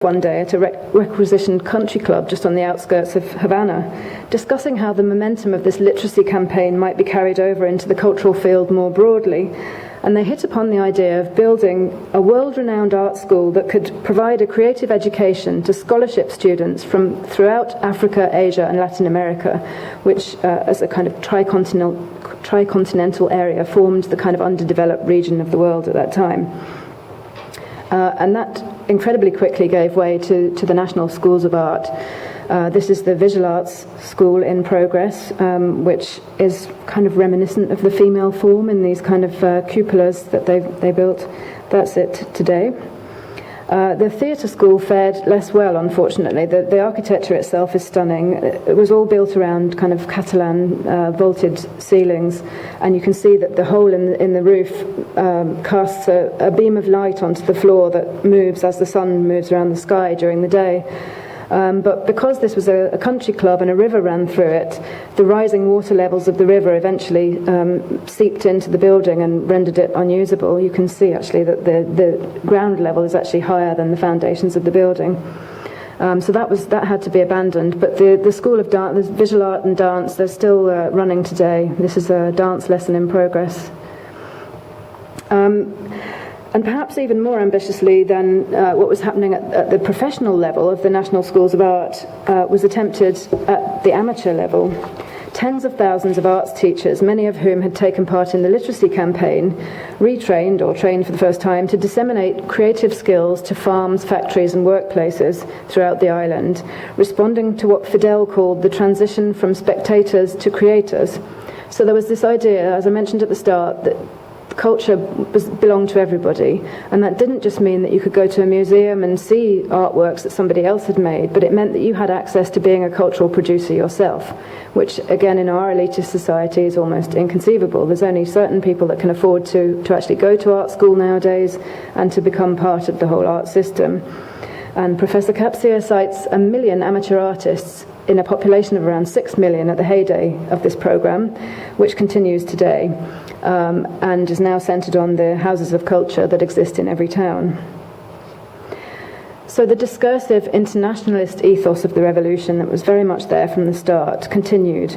one day at a requisitioned country club just on the outskirts of Havana, discussing how the momentum of this literacy campaign might be carried over into the cultural field more broadly. And they hit upon the idea of building a world-renowned art school that could provide a creative education to scholarship students from throughout Africa, Asia, and Latin America, which, as a kind of tricontinental area, formed the kind of underdeveloped region of the world at that time. And that incredibly quickly gave way to the National Schools of Art. This is the Visual Arts School in progress, which is kind of reminiscent of the female form in these kind of cupolas that they built. That's it today. The theatre school fared less well, unfortunately. The architecture itself is stunning. It was all built around kind of Catalan vaulted ceilings, and you can see that the hole in the roof casts a beam of light onto the floor that moves as the sun moves around the sky during the day. But because this was a country club and a river ran through it, the rising water levels of the river eventually seeped into the building and rendered it unusable. You can see actually that the ground level is actually higher than the foundations of the building. So that had to be abandoned. But the School of Dance, the Visual Art and Dance, they're still running today. This is a dance lesson in progress. And perhaps even more ambitiously than what was happening at the professional level of the National Schools of Art was attempted at the amateur level. Tens of thousands of arts teachers, many of whom had taken part in the literacy campaign, retrained or trained for the first time to disseminate creative skills to farms, factories and workplaces throughout the island, responding to what Fidel called the transition from spectators to creators. So there was this idea, as I mentioned at the start, that culture belonged to everybody, and that didn't just mean that you could go to a museum and see artworks that somebody else had made, but it meant that you had access to being a cultural producer yourself, which again in our elitist society is almost inconceivable. There's only certain people that can afford to actually go to art school nowadays and to become part of the whole art system. And Professor Kapcia cites 1 million amateur artists in a population of around 6 million at the heyday of this program, which continues today. And is now centred on the houses of culture that exist in every town. So the discursive internationalist ethos of the revolution that was very much there from the start continued,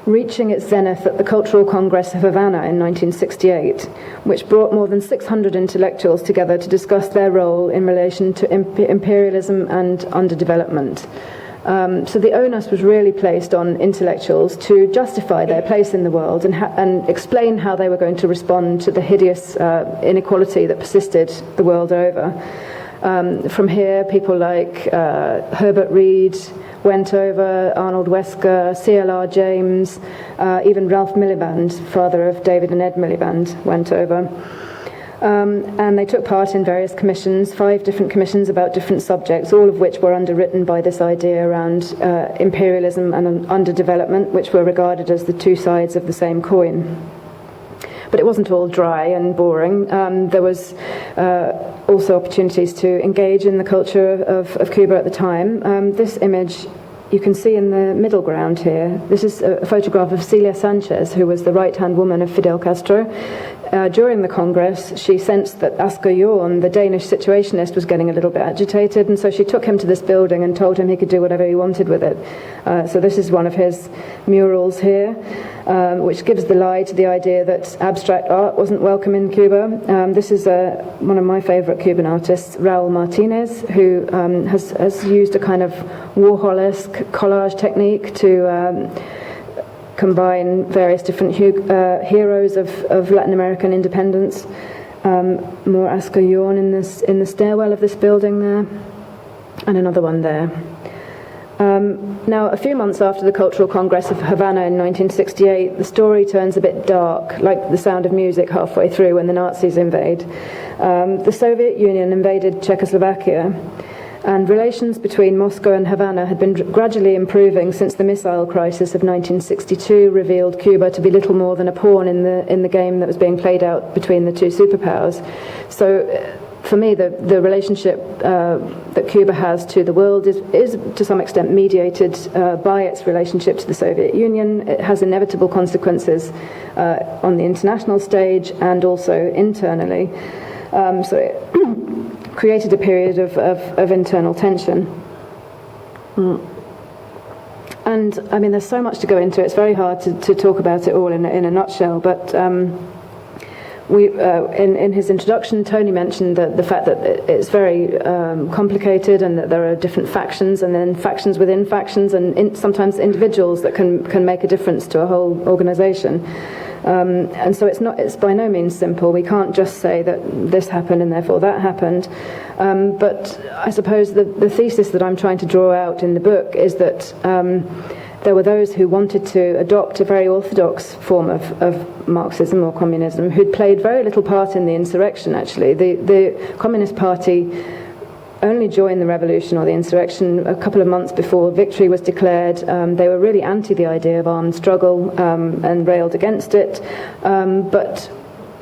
reaching its zenith at the Cultural Congress of Havana in 1968, which brought more than 600 intellectuals together to discuss their role in relation to imperialism and underdevelopment. So the onus was really placed on intellectuals to justify their place in the world and explain how they were going to respond to the hideous inequality that persisted the world over. From here, people like Herbert Reed went over, Arnold Wesker, C.L.R. James, even Ralph Miliband, father of David and Ed Miliband, went over. And they took part in various commissions, 5 different commissions about different subjects, all of which were underwritten by this idea around imperialism and underdevelopment, which were regarded as the two sides of the same coin. But it wasn't all dry and boring. There was also opportunities to engage in the culture of Cuba at the time. This image you can see in the middle ground here. This is a photograph of Celia Sanchez, who was the right-hand woman of Fidel Castro. During the Congress, she sensed that Asger Jorn, the Danish situationist, was getting a little bit agitated, and so she took him to this building and told him he could do whatever he wanted with it. So this is one of his murals here, which gives the lie to the idea that abstract art wasn't welcome in Cuba. This is one of my favorite Cuban artists, Raul Martinez, who has used a kind of Warhol-esque collage technique to combine various different heroes of Latin American independence. More Asger Jorn in the stairwell of this building there, and another one there. Now, a few months after the Cultural Congress of Havana in 1968, the story turns a bit dark, like the sound of music halfway through when the Nazis invade. The Soviet Union invaded Czechoslovakia, and relations between Moscow and Havana had been gradually improving since the missile crisis of 1962 revealed Cuba to be little more than a pawn in the game that was being played out between the two superpowers. So for me, the relationship that Cuba has to the world is to some extent mediated by its relationship to the Soviet Union. It has inevitable consequences on the international stage and also internally. created a period of internal tension. And I mean, there's so much to go into. It's very hard to talk about it all in a nutshell. But in his introduction, Tony mentioned the fact that it's very complicated, and that there are different factions, and then factions within factions, and sometimes individuals that can make a difference to a whole organisation. And so it's by no means simple. We can't just say that this happened and therefore that happened. But I suppose the thesis that I'm trying to draw out in the book is that there were those who wanted to adopt a very orthodox form of Marxism or communism, who'd played very little part in the insurrection, actually. The Communist Party only joined the revolution or the insurrection a couple of months before victory was declared. They were really anti the idea of armed struggle and railed against it.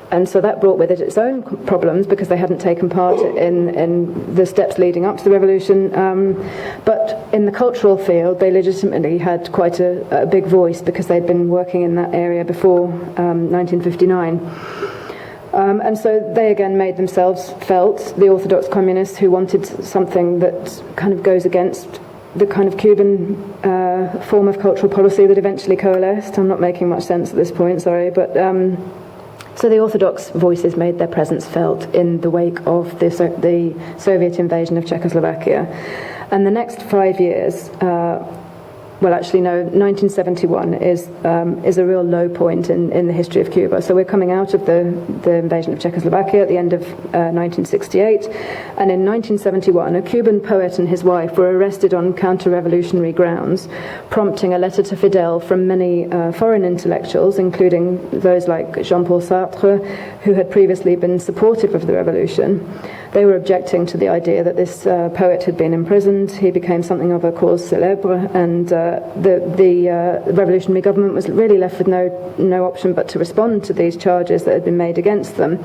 And so that brought with it its own problems, because they hadn't taken part in the steps leading up to the revolution. But in the cultural field, they legitimately had quite a big voice, because they'd been working in that area before 1959. And so they again made themselves felt, the orthodox communists who wanted something that kind of goes against the kind of Cuban form of cultural policy that eventually coalesced. I'm not making much sense at this point, sorry, but so the orthodox voices made their presence felt in the wake of the Soviet invasion of Czechoslovakia. And the next 5 years, 1971 is a real low point in the history of Cuba. So we're coming out of the invasion of Czechoslovakia at the end of 1968, and in 1971 a Cuban poet and his wife were arrested on counter-revolutionary grounds, prompting a letter to Fidel from many foreign intellectuals, including those like Jean-Paul Sartre, who had previously been supportive of the revolution. They were objecting to the idea that this poet had been imprisoned. He became something of a cause célèbre, and the revolutionary government was really left with no option but to respond to these charges that had been made against them.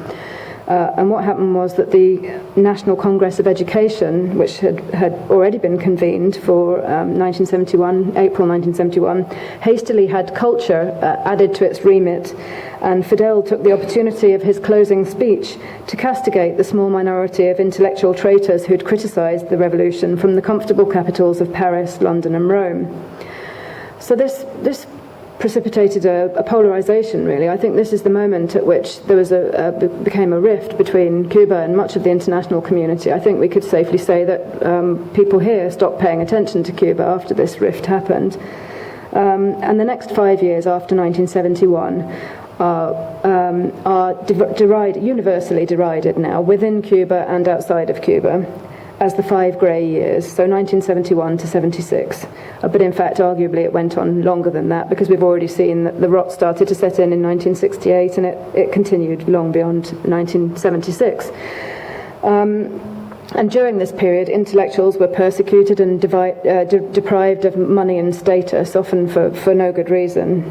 And what happened was that the National Congress of Education, which had already been convened for April 1971, hastily had culture added to its remit, and Fidel took the opportunity of his closing speech to castigate the small minority of intellectual traitors who'd criticized the revolution from the comfortable capitals of Paris, London, and Rome. So this precipitated a polarization, really. I think this is the moment at which there was became a rift between Cuba and much of the international community. I think we could safely say that people here stopped paying attention to Cuba after this rift happened. And the next 5 years after 1971 are universally derided now within Cuba and outside of Cuba as the 5 grey years, so 1971 to 76. But in fact, arguably, it went on longer than that, because we've already seen that the rot started to set in 1968, and it continued long beyond 1976. And during this period, intellectuals were persecuted and deprived of money and status, often for no good reason.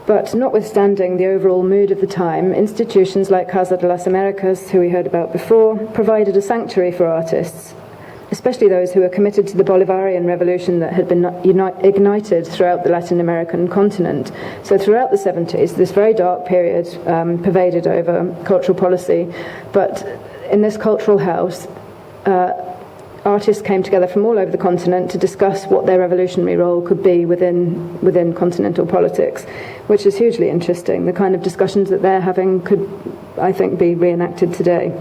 But notwithstanding the overall mood of the time, institutions like Casa de las Americas, who we heard about before, provided a sanctuary for artists, especially those who were committed to the Bolivarian revolution that had been ignited throughout the Latin American continent. So throughout the 70s, this very dark period pervaded over cultural policy, but in this cultural house, artists came together from all over the continent to discuss what their revolutionary role could be within continental politics, which is hugely interesting. The kind of discussions that they're having could, I think, be reenacted today.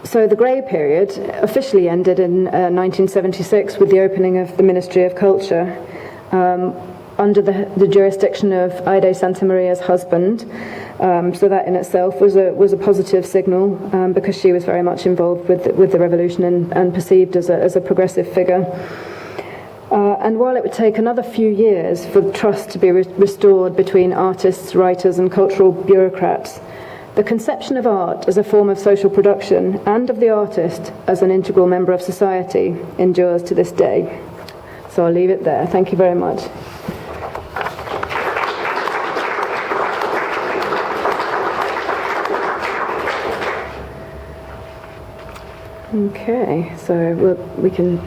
So the Grey period officially ended in 1976 with the opening of the Ministry of Culture under the jurisdiction of Aide Santa Maria's husband. So that in itself was a positive signal, because she was very much involved with the revolution and perceived as a progressive figure. And while it would take another few years for trust to be restored between artists, writers, and cultural bureaucrats, the conception of art as a form of social production and of the artist as an integral member of society endures to this day. So I'll leave it there. Thank you very much. Okay, so we can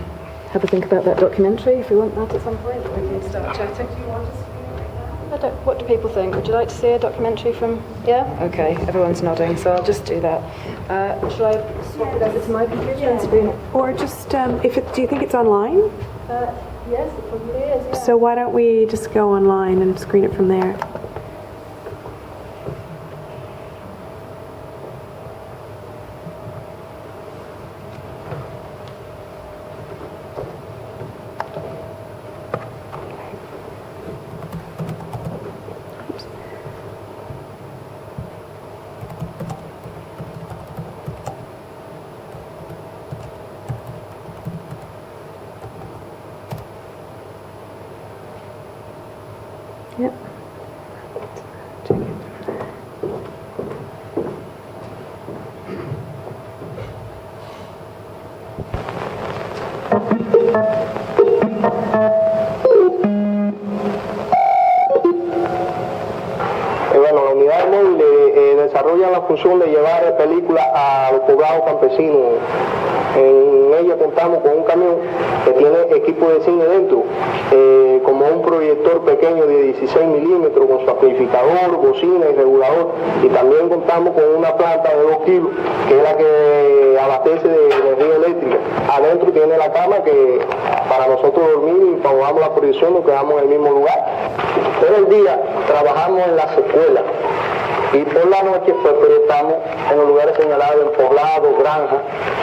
have a think about that documentary if you want that at some point, or we can start chatting. Do you want us to do it right now? What do people think? Would you like to see a documentary from... Yeah? Okay, everyone's nodding, so I'll just do that. Shall I swap it over to my computer and screen it? Or just, do you think it's online? Yes, it probably is, yeah. So why don't we just go online and screen it from there? Yep. Bueno, la unidad de móvil desarrolla la función de llevar películas a los poblados campesinos. En ella contamos con un camión que tiene equipo de cine dentro, como un proyector pequeño de 16 milímetros con su amplificador, bocina y regulador. Y también contamos con una planta de 2 kilos, que es la que abastece de energía eléctrica. Adentro tiene la cama que para nosotros dormir y cuando damos la proyección nos quedamos en el mismo lugar. Todo el día trabajamos en las escuelas. Y por la noche pues proyectamos en los lugares señalados, en poblados, granjas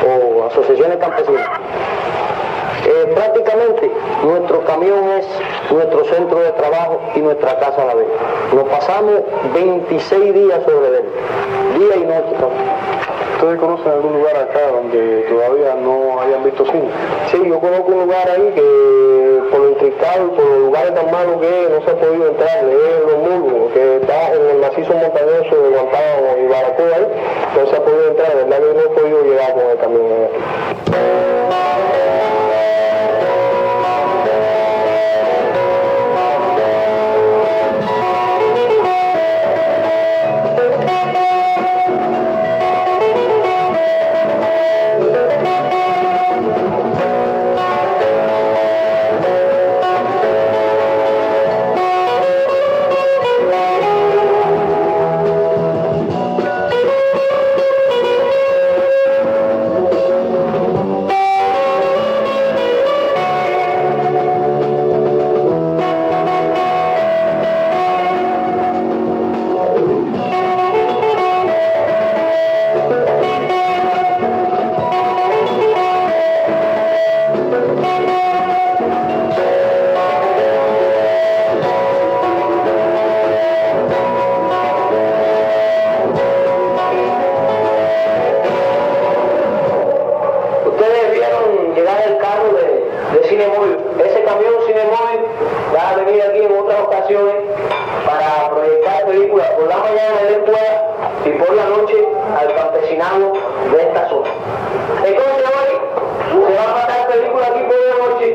o asociaciones campesinas. Prácticamente nuestro camión es nuestro centro de trabajo y nuestra casa a la vez. Nos pasamos 26 días sobre él, día y noche. ¿Ustedes conocen algún lugar acá donde todavía no hayan visto cine? Sí, yo conozco un lugar ahí que por lo intrincado y por los lugares tan malos que es, no se ha podido entrar, es Los Musgos, que está en el macizo montañoso de Guantánamo y Baracoa ahí, no se ha podido entrar, de verdad que no he podido llegar con el camión. Para proyectar películas por la mañana en la escuela y por la noche al campesinado de esta zona. Entonces hoy se va a pasar películas aquí por la noche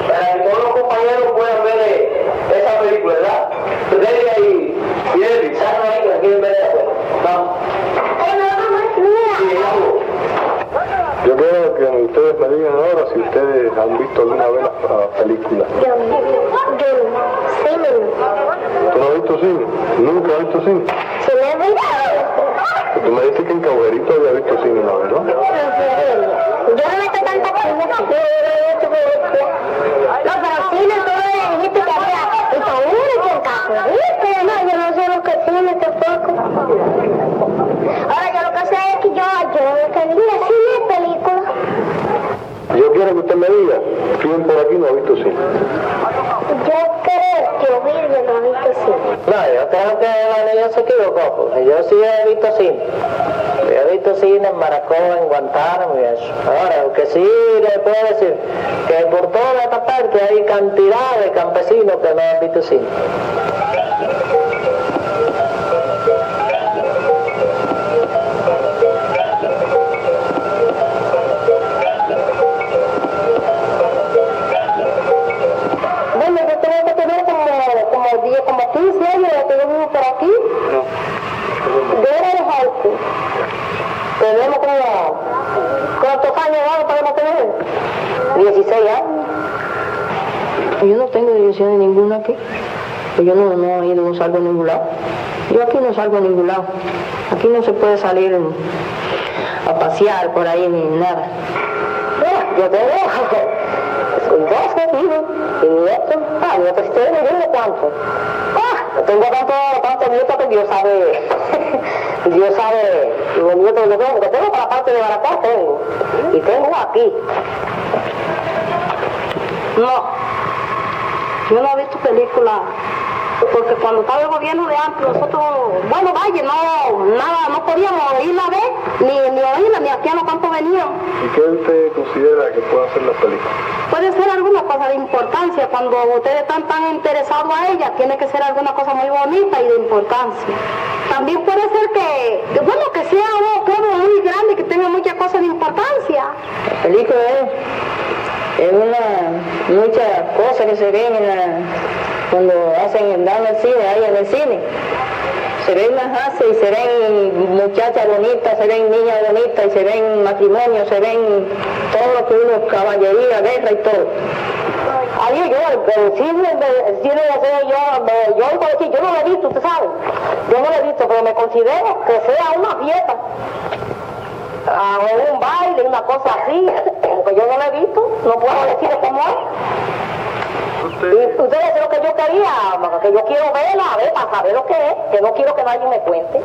para que todos los compañeros puedan ver esa película, ¿verdad? Delia y David, salgan ahí que la quieren ver de afuera. Vamos. Sí, vamos. Yo quiero que ustedes me digan ahora si ustedes han visto alguna vez las películas. Yo cine. ¿Tú no has visto cine? ¿Nunca has visto cine? Sí, me he visto. Tú me dices que en Caujerito había visto cine una vez, ¿no? Yo no he visto tantas cosas. No, pero cine tú me dijiste que había visto uno y en Caujerito. No, yo no sé lo que es cine tampoco. Ahora yo lo que sé es que yo lo que vi es cine y película. Yo quiero que usted me diga quién por aquí no ha visto cine. Yo creo que Ovidio no ha visto cine. No, yo creo que la niña se equivocó, porque yo sí he visto cine. Yo he visto cine en Baracoa, en Guantánamo y eso. Ahora, lo que sí le puedo decir, que por toda esta parte hay cantidad de campesinos que no han visto cine. Como 15 años que yo vivo por aquí. No. De hora de Jalco. Tenemos como... ¿Cuántos años podemos tener? 16 años. Yo no tengo dirección de ninguna aquí. Pues yo no he ido, no salgo a ningún lado. Yo aquí no salgo a ningún lado. Aquí no se puede salir a pasear por ahí ni nada. Yo tengo 12 hijos y nietos. Nietos, ustedes me dicen cuánto. Tengo tantos nietos que Dios sabe, Dios sabe los nietos que yo tengo, porque tengo para la parte de Baracá, tengo. Y tengo aquí. No, yo no he visto películas, porque cuando estaba el gobierno de antes, nosotros, bueno, vaya, no podíamos irla a ver, ni oírla, ni aquí a los campos venían. ¿Y qué usted considera que puede hacer la película? Puede ser alguna cosa de importancia, cuando ustedes están tan interesados a ella, tiene que ser alguna cosa muy bonita y de importancia. También puede ser que sea un pueblo muy grande, que tenga muchas cosas de importancia. La película es muchas cosas que se ven cuando dan el cine, ahí en el cine. Se ven las y se ven muchachas bonitas, se ven niñas bonitas, y se ven matrimonios, se ven todo lo que uno, caballería, guerra y todo. Ahí el cine yo no lo he visto, usted sabe. Yo no lo he visto, pero me considero que sea una fiesta. O un baile, una cosa así, aunque yo no lo he visto, no puedo decir cómo es. Y ustedes es lo que yo quería, que yo quiero verla, a ver, para saber lo que es, que no quiero que nadie me cuente.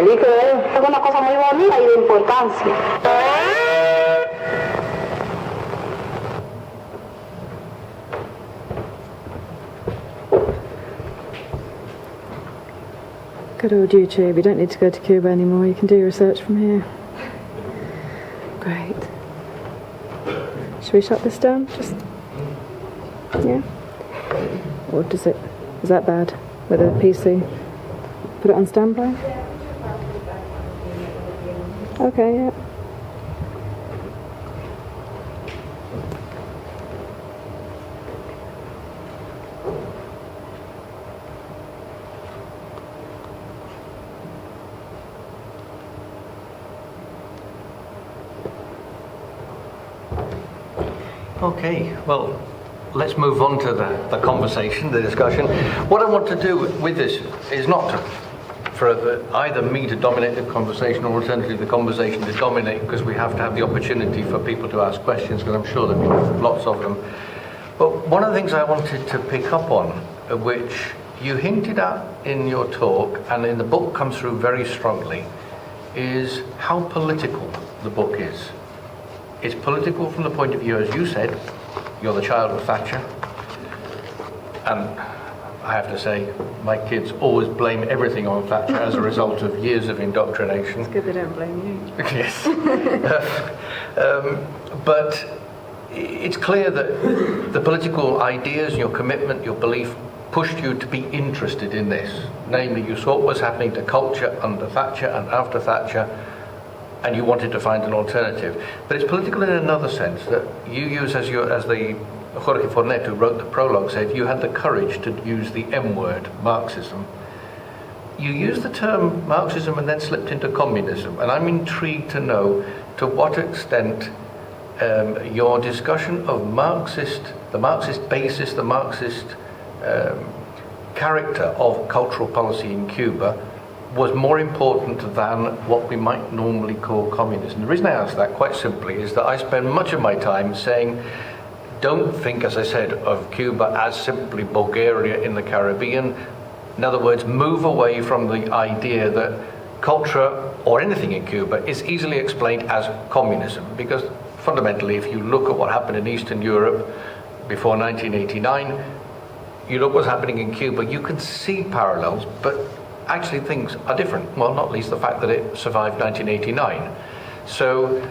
película es una cosa muy bonita y de importancia. Good old YouTube. You don't need to go to Cuba anymore. You can do your research from here. Great. Should we shut this down? Just, yeah? Or is that bad with a PC? Put it on standby? Okay, yeah. Okay, well, let's move on to the conversation, the discussion. What I want to do with this is not for either me to dominate the conversation or alternatively the conversation to dominate, because we have to have the opportunity for people to ask questions, because I'm sure there'll be lots of them. But one of the things I wanted to pick up on, which you hinted at in your talk, and in the book comes through very strongly, is how political the book is. It's political from the point of view, as you said, you're the child of Thatcher. And I have to say, my kids always blame everything on Thatcher as a result of years of indoctrination. It's good they don't blame you. Yes. But it's clear that the political ideas, your commitment, your belief pushed you to be interested in this. Namely, you saw what was happening to culture under Thatcher and after Thatcher, and you wanted to find an alternative. But it's political in another sense, that you use as the Jorge Fornet, who wrote the prologue, said, you had the courage to use the M word, Marxism. You used the term Marxism and then slipped into communism, and I'm intrigued to know to what extent your discussion of the Marxist basis, the Marxist character of cultural policy in Cuba was more important than what we might normally call communism. The reason I answer that, quite simply, is that I spend much of my time saying, don't think, as I said, of Cuba as simply Bulgaria in the Caribbean. In other words, move away from the idea that culture or anything in Cuba is easily explained as communism, because fundamentally, if you look at what happened in Eastern Europe before 1989, you look what's happening in Cuba, you can see parallels, but actually things are different. Well, not least the fact that it survived 1989. So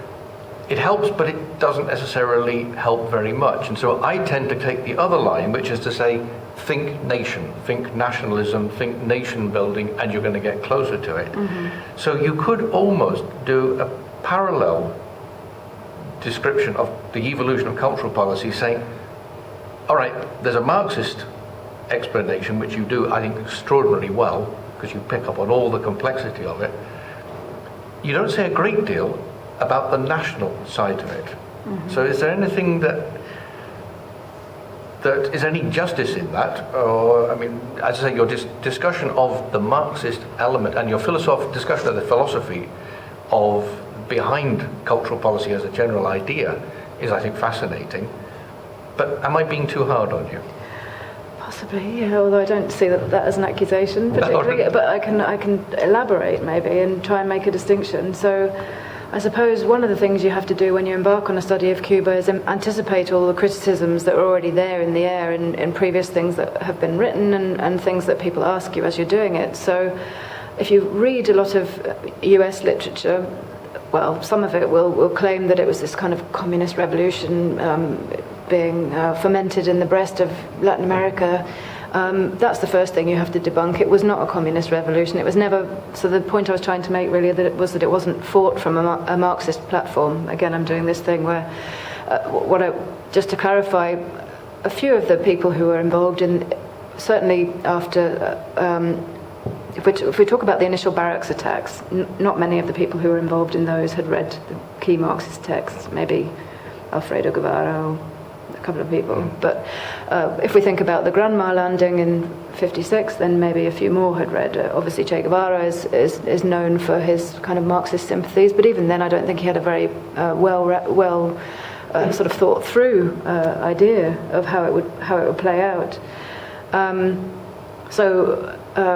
it helps, but it doesn't necessarily help very much. And so I tend to take the other line, which is to say, think nation, think nationalism, think nation building, and you're going to get closer to it. Mm-hmm. So you could almost do a parallel description of the evolution of cultural policy, saying, all right, there's a Marxist explanation, which you do, I think, extraordinarily well, because you pick up on all the complexity of it. You don't say a great deal about the national side of it. Mm-hmm. So is there anything that is any justice in that? Or, I mean, as I say, your discussion of the Marxist element and your discussion of the philosophy of behind cultural policy as a general idea is, I think, fascinating. But am I being too hard on you? Possibly, yeah, although I don't see that as an accusation particularly, but I can elaborate maybe and try and make a distinction. So I suppose one of the things you have to do when you embark on a study of Cuba is anticipate all the criticisms that are already there in the air in previous things that have been written and things that people ask you as you're doing it. So if you read a lot of US literature, well, some of it will claim that it was this kind of communist revolution being fermented in the breast of Latin America. That's the first thing you have to debunk. It was not a communist revolution. It was never. So the point I was trying to make really that it wasn't fought from a Marxist platform. Again, I'm doing this thing where just to clarify, a few of the people who were involved in, certainly after. If we talk about the initial barracks attacks, not many of the people who were involved in those had read the key Marxist texts. Maybe Alfredo Guevara or a couple of people. But if we think about the Granma landing in '56, then maybe a few more had read. Obviously, Che Guevara is known for his kind of Marxist sympathies, but even then, I don't think he had a very well sort of thought through idea of how it would play out.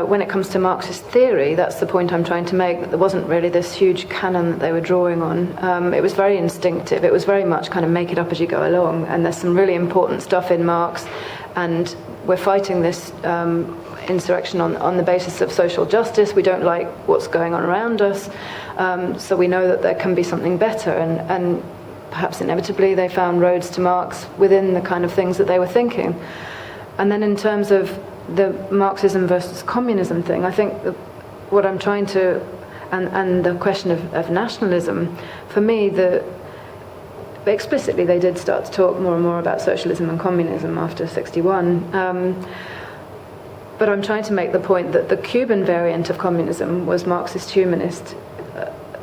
When it comes to Marxist theory, that's the point I'm trying to make, that there wasn't really this huge canon that they were drawing on. It was very instinctive. It was very much kind of make it up as you go along, and there's some really important stuff in Marx, and we're fighting this insurrection on the basis of social justice. We don't like what's going on around us, so we know that there can be something better, and perhaps inevitably they found roads to Marx within the kind of things that they were thinking. And then in terms of the Marxism versus communism thing, I think what I'm trying to, and the question of nationalism, for me, explicitly they did start to talk more and more about socialism and communism after 61. But I'm trying to make the point that the Cuban variant of communism was Marxist humanist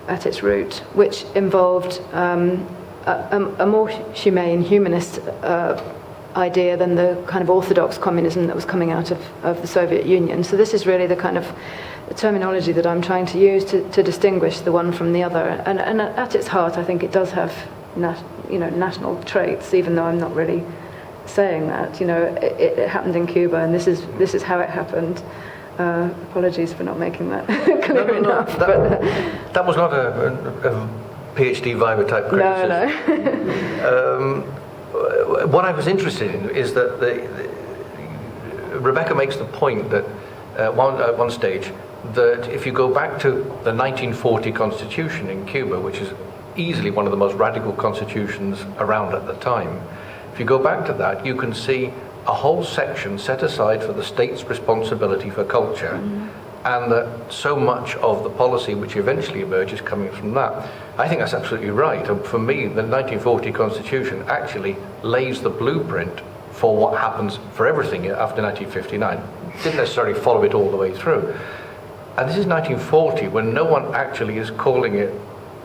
at its root, which involved a more humane, humanist idea than the kind of orthodox communism that was coming out of the Soviet Union. So this is really the kind of the terminology that I'm trying to use to distinguish the one from the other. And at its heart, I think it does have national traits, even though I'm not really saying that. It happened in Cuba, and this is how it happened. Apologies for not making that clear enough. That was not a PhD Viva type criticism. No. What I was interested in is that Rebecca makes the point that at one stage that if you go back to the 1940 Constitution in Cuba, which is easily one of the most radical constitutions around at the time, if you go back to that, you can see a whole section set aside for the state's responsibility for culture, and that so much of the policy which eventually emerges coming from that. I think that's absolutely right. And for me, the 1940 Constitution actually lays the blueprint for what happens for everything after 1959. Didn't necessarily follow it all the way through. And this is 1940, when no one actually is calling it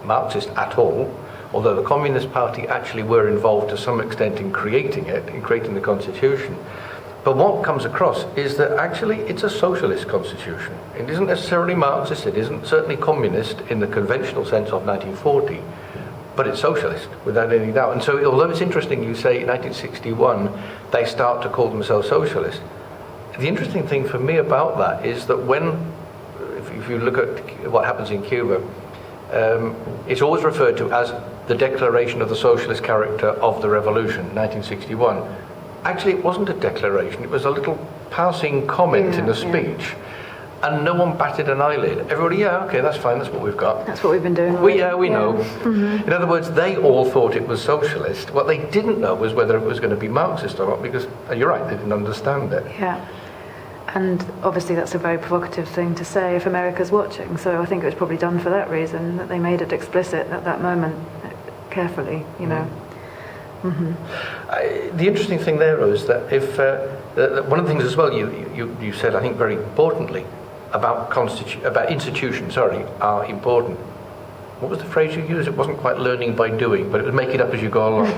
Marxist at all, although the Communist Party actually were involved to some extent in creating it, in creating the Constitution. But what comes across is that actually it's a socialist constitution. It isn't necessarily Marxist, it isn't certainly communist in the conventional sense of 1940, but it's socialist, without any doubt. And so although it's interesting you say 1961, they start to call themselves socialist, the interesting thing for me about that is that if you look at what happens in Cuba, it's always referred to as the declaration of the socialist character of the revolution, 1961. Actually, it wasn't a declaration, it was a little passing comment in a speech. And no one batted an eyelid. Everybody, okay, that's fine, that's what we've got. That's what we've been doing. We know. Mm-hmm. In other words, they all thought it was socialist. What they didn't know was whether it was going to be Marxist or not, because, you're right, they didn't understand it. Yeah. And obviously that's a very provocative thing to say if America's watching. So I think it was probably done for that reason, that they made it explicit at that moment, carefully, The interesting thing there is that if one of the things as well you said, I think very importantly, about institutions, are important. What was the phrase you used? It wasn't quite learning by doing, but it was make it up as you go along.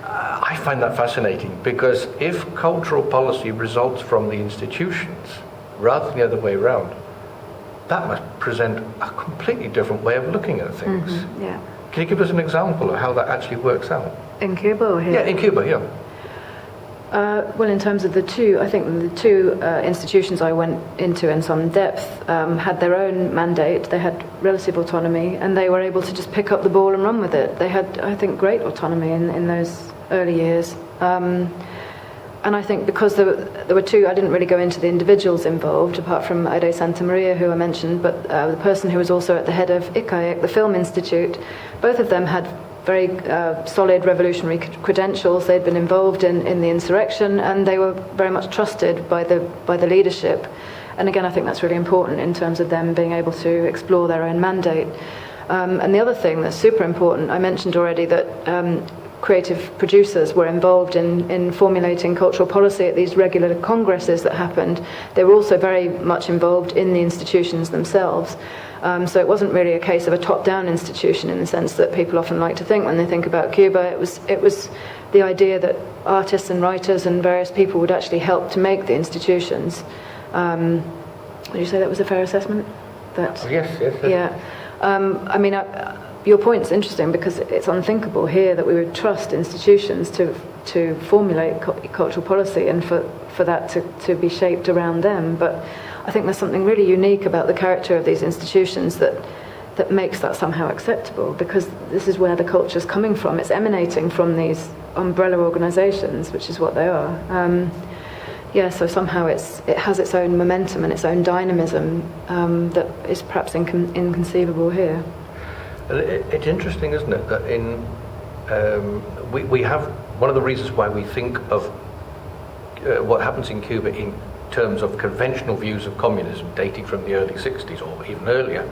I find that fascinating, because if cultural policy results from the institutions rather than the other way around, that must present a completely different way of looking at things. Can you give us an example of how that actually works out? In Cuba or here? Yeah, in Cuba, Well, in terms of the two, I think the two institutions I went into in some depth had their own mandate. They had relative autonomy, and they were able to just pick up the ball and run with it. They had, I think, great autonomy in those early years. And I think because there were two, I didn't really go into the individuals involved, apart from Aire Santa Maria, who I mentioned, but the person who was also at the head of ICAIC, the Film Institute, both of them had very solid revolutionary credentials. They'd been involved in the insurrection, and they were very much trusted by the leadership. And again, I think that's really important in terms of them being able to explore their own mandate. And the other thing that's super important, I mentioned already that creative producers were involved in formulating cultural policy at these regular congresses that happened. They were also very much involved in the institutions themselves. So it wasn't really a case of a top-down institution in the sense that people often like to think when they think about Cuba. It was the idea that artists and writers and various people would actually help to make the institutions. Would you say that was a fair assessment? Yes. Yeah. I mean, your point's interesting, because it's unthinkable here that we would trust institutions to formulate cultural policy and for that to be shaped around them. But I think there's something really unique about the character of these institutions that makes that somehow acceptable, because this is where the culture's coming from. It's emanating from these umbrella organizations, which is what they are. so somehow it has its own momentum and its own dynamism that is perhaps inconceivable here. It's interesting, isn't it, that we have one of the reasons why we think of what happens in Cuba in terms of conventional views of communism dating from the early 60s or even earlier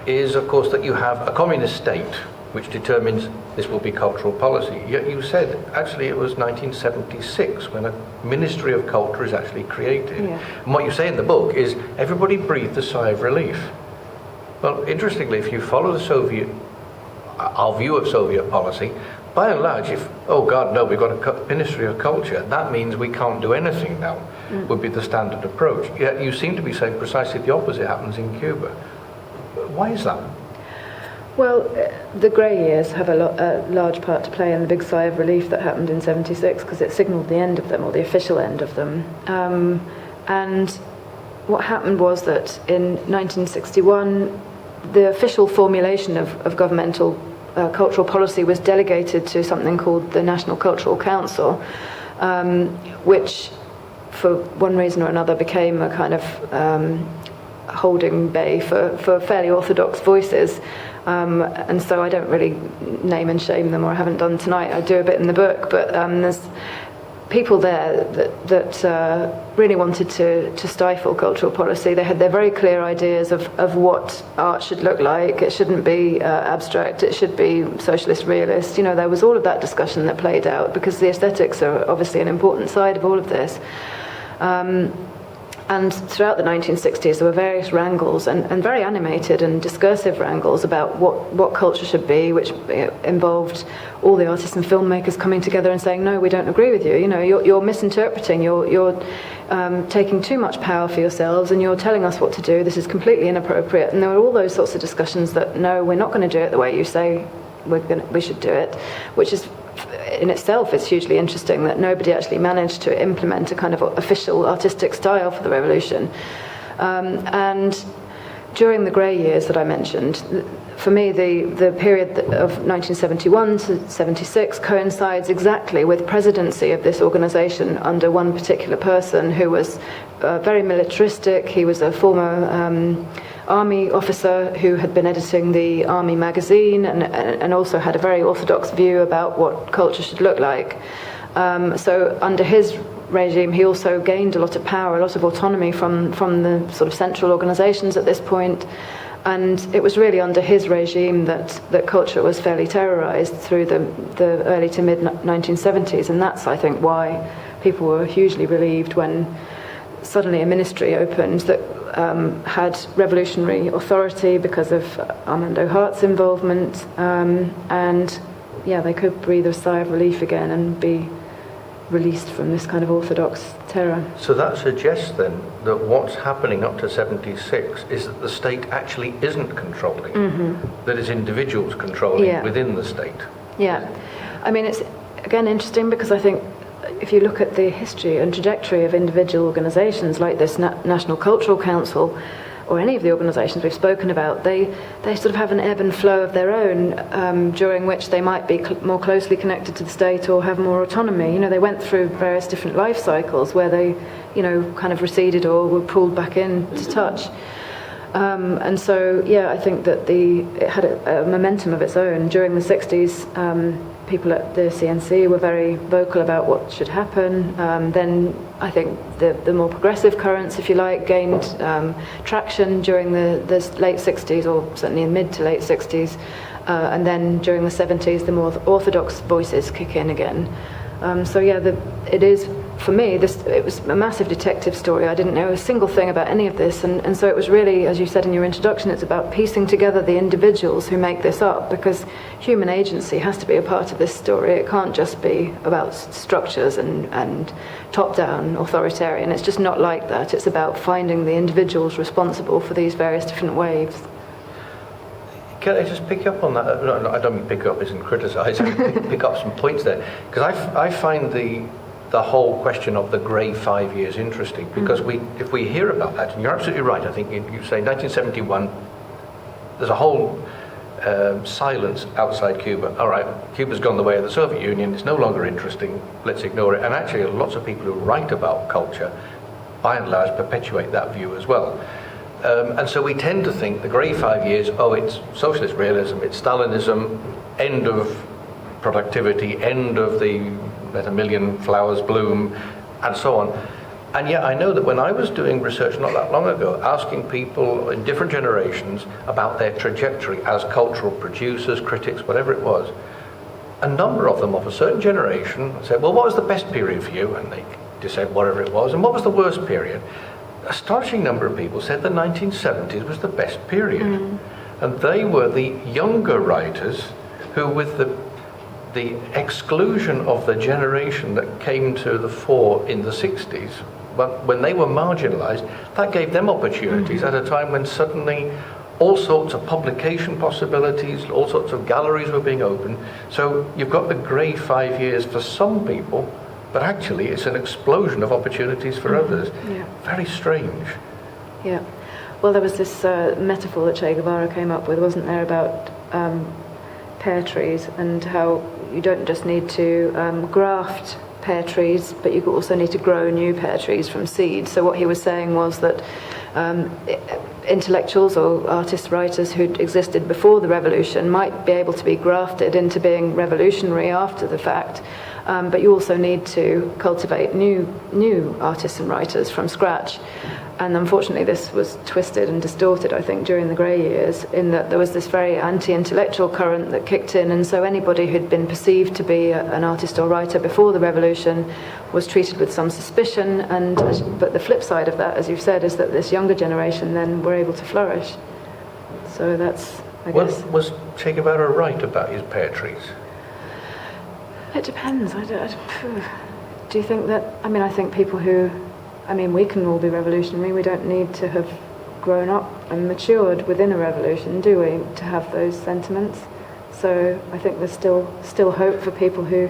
is, of course, that you have a communist state which determines this will be cultural policy. Yet you said, actually, it was 1976 when a Ministry of Culture is actually created. Yeah. And what you say in the book is everybody breathed a sigh of relief. Well, interestingly, if you follow our view of Soviet policy, by and large, oh God, no, we've got a Ministry of Culture, that means we can't do anything now, would be the standard approach. Yet you seem to be saying precisely the opposite happens in Cuba. Why is that? Well, the grey years have a large part to play in the big sigh of relief that happened in 76 because it signalled the end of them, or the official end of them. And what happened was that in 1961, the official formulation of governmental cultural policy was delegated to something called the National Cultural Council, which, for one reason or another, became a kind of holding bay for fairly orthodox voices. And so I don't really name and shame them, or I haven't done tonight. I do a bit in the book, but there's people there that really wanted to stifle cultural policy. They had their very clear ideas of what art should look like. It shouldn't be abstract. It should be socialist realist. There was all of that discussion that played out because the aesthetics are obviously an important side of all of this. And throughout the 1960s, there were various wrangles, and very animated and discursive wrangles about what culture should be, which involved all the artists and filmmakers coming together and saying, no, we don't agree with you. You're misinterpreting. You're taking too much power for yourselves, and you're telling us what to do. This is completely inappropriate. And there were all those sorts of discussions that, no, we're not going to do it the way you say we should do it, which is, in itself, it's hugely interesting that nobody actually managed to implement a kind of official artistic style for the revolution. And during the grey years that I mentioned, for me, the period of 1971 to 76 coincides exactly with presidency of this organization under one particular person who was very militaristic. He was a former army officer who had been editing the army magazine and also had a very orthodox view about what culture should look like. So under his regime, he also gained a lot of power, a lot of autonomy from the sort of central organizations at this point. And it was really under his regime that culture was fairly terrorized through the early to mid 1970s. And that's, I think, why people were hugely relieved when suddenly a ministry opened that had revolutionary authority because of Armando Hart's involvement, and they could breathe a sigh of relief again and be released from this kind of orthodox terror. So that suggests then that what's happening up to 76 is that the state actually isn't controlling, that it's individuals controlling within the state. Yeah, I mean, it's again interesting because I think if you look at the history and trajectory of individual organisations like this National Cultural Council, or any of the organisations we've spoken about, they sort of have an ebb and flow of their own, during which they might be more closely connected to the state or have more autonomy. They went through various different life cycles where they, kind of receded or were pulled back in to touch. And so, I think that it had a momentum of its own. During the 60s, people at the CNC were very vocal about what should happen. Then I think the more progressive currents, if you like, gained traction during the late 60s, or certainly in mid to late 60s. And then during the 70s, the more orthodox voices kick in again. It is, for me, it was a massive detective story. I didn't know a single thing about any of this, and so it was really, as you said in your introduction, it's about piecing together the individuals who make this up, because human agency has to be a part of this story. It can't just be about structures and top-down authoritarian. It's just not like that. It's about finding the individuals responsible for these various different waves. Can I just pick up on that? No, I don't mean pick up, isn't criticise. Pick up some points there, because I find the whole question of the grey 5 years interesting, because if we hear about that, and you're absolutely right. I think you say 1971. There's a whole silence outside Cuba. All right, Cuba's gone the way of the Soviet Union, it's no longer interesting, let's ignore it. And actually lots of people who write about culture, by and large, perpetuate that view as well. And so we tend to think the grey 5 years, oh, it's socialist realism, it's Stalinism, end of productivity, end of the let a million flowers bloom, and so on. And yet I know that when I was doing research not that long ago, asking people in different generations about their trajectory as cultural producers, critics, whatever it was, a number of them of a certain generation said, well, what was the best period for you? And they just said whatever it was. And what was the worst period? Astonishing number of people said the 1970s was the best period. And they were the younger writers who, with the exclusion of the generation that came to the fore in the 60s, but when they were marginalized, that gave them opportunities at a time when suddenly all sorts of publication possibilities, all sorts of galleries were being opened. So you've got the grey 5 years for some people, but actually it's an explosion of opportunities for others. Yeah. Very strange. Yeah. Well, there was this metaphor that Che Guevara came up with, wasn't there, about pear trees and how you don't just need to graft pear trees, but you also need to grow new pear trees from seed. So what he was saying was that intellectuals or artists, writers who'd existed before the revolution might be able to be grafted into being revolutionary after the fact, but you also need to cultivate new artists and writers from scratch. And unfortunately this was twisted and distorted, I think, during the grey years, in that there was this very anti-intellectual current that kicked in, and so anybody who'd been perceived to be an artist or writer before the revolution was treated with some suspicion. But the flip side of that, as you've said, is that this younger generation then were able to flourish. So that's, I guess... Was Che Guevara right about his pear trees? It depends. Do you think that... I think people who... we can all be revolutionary. We don't need to have grown up and matured within a revolution, do we, to have those sentiments? So I think there's still hope for people who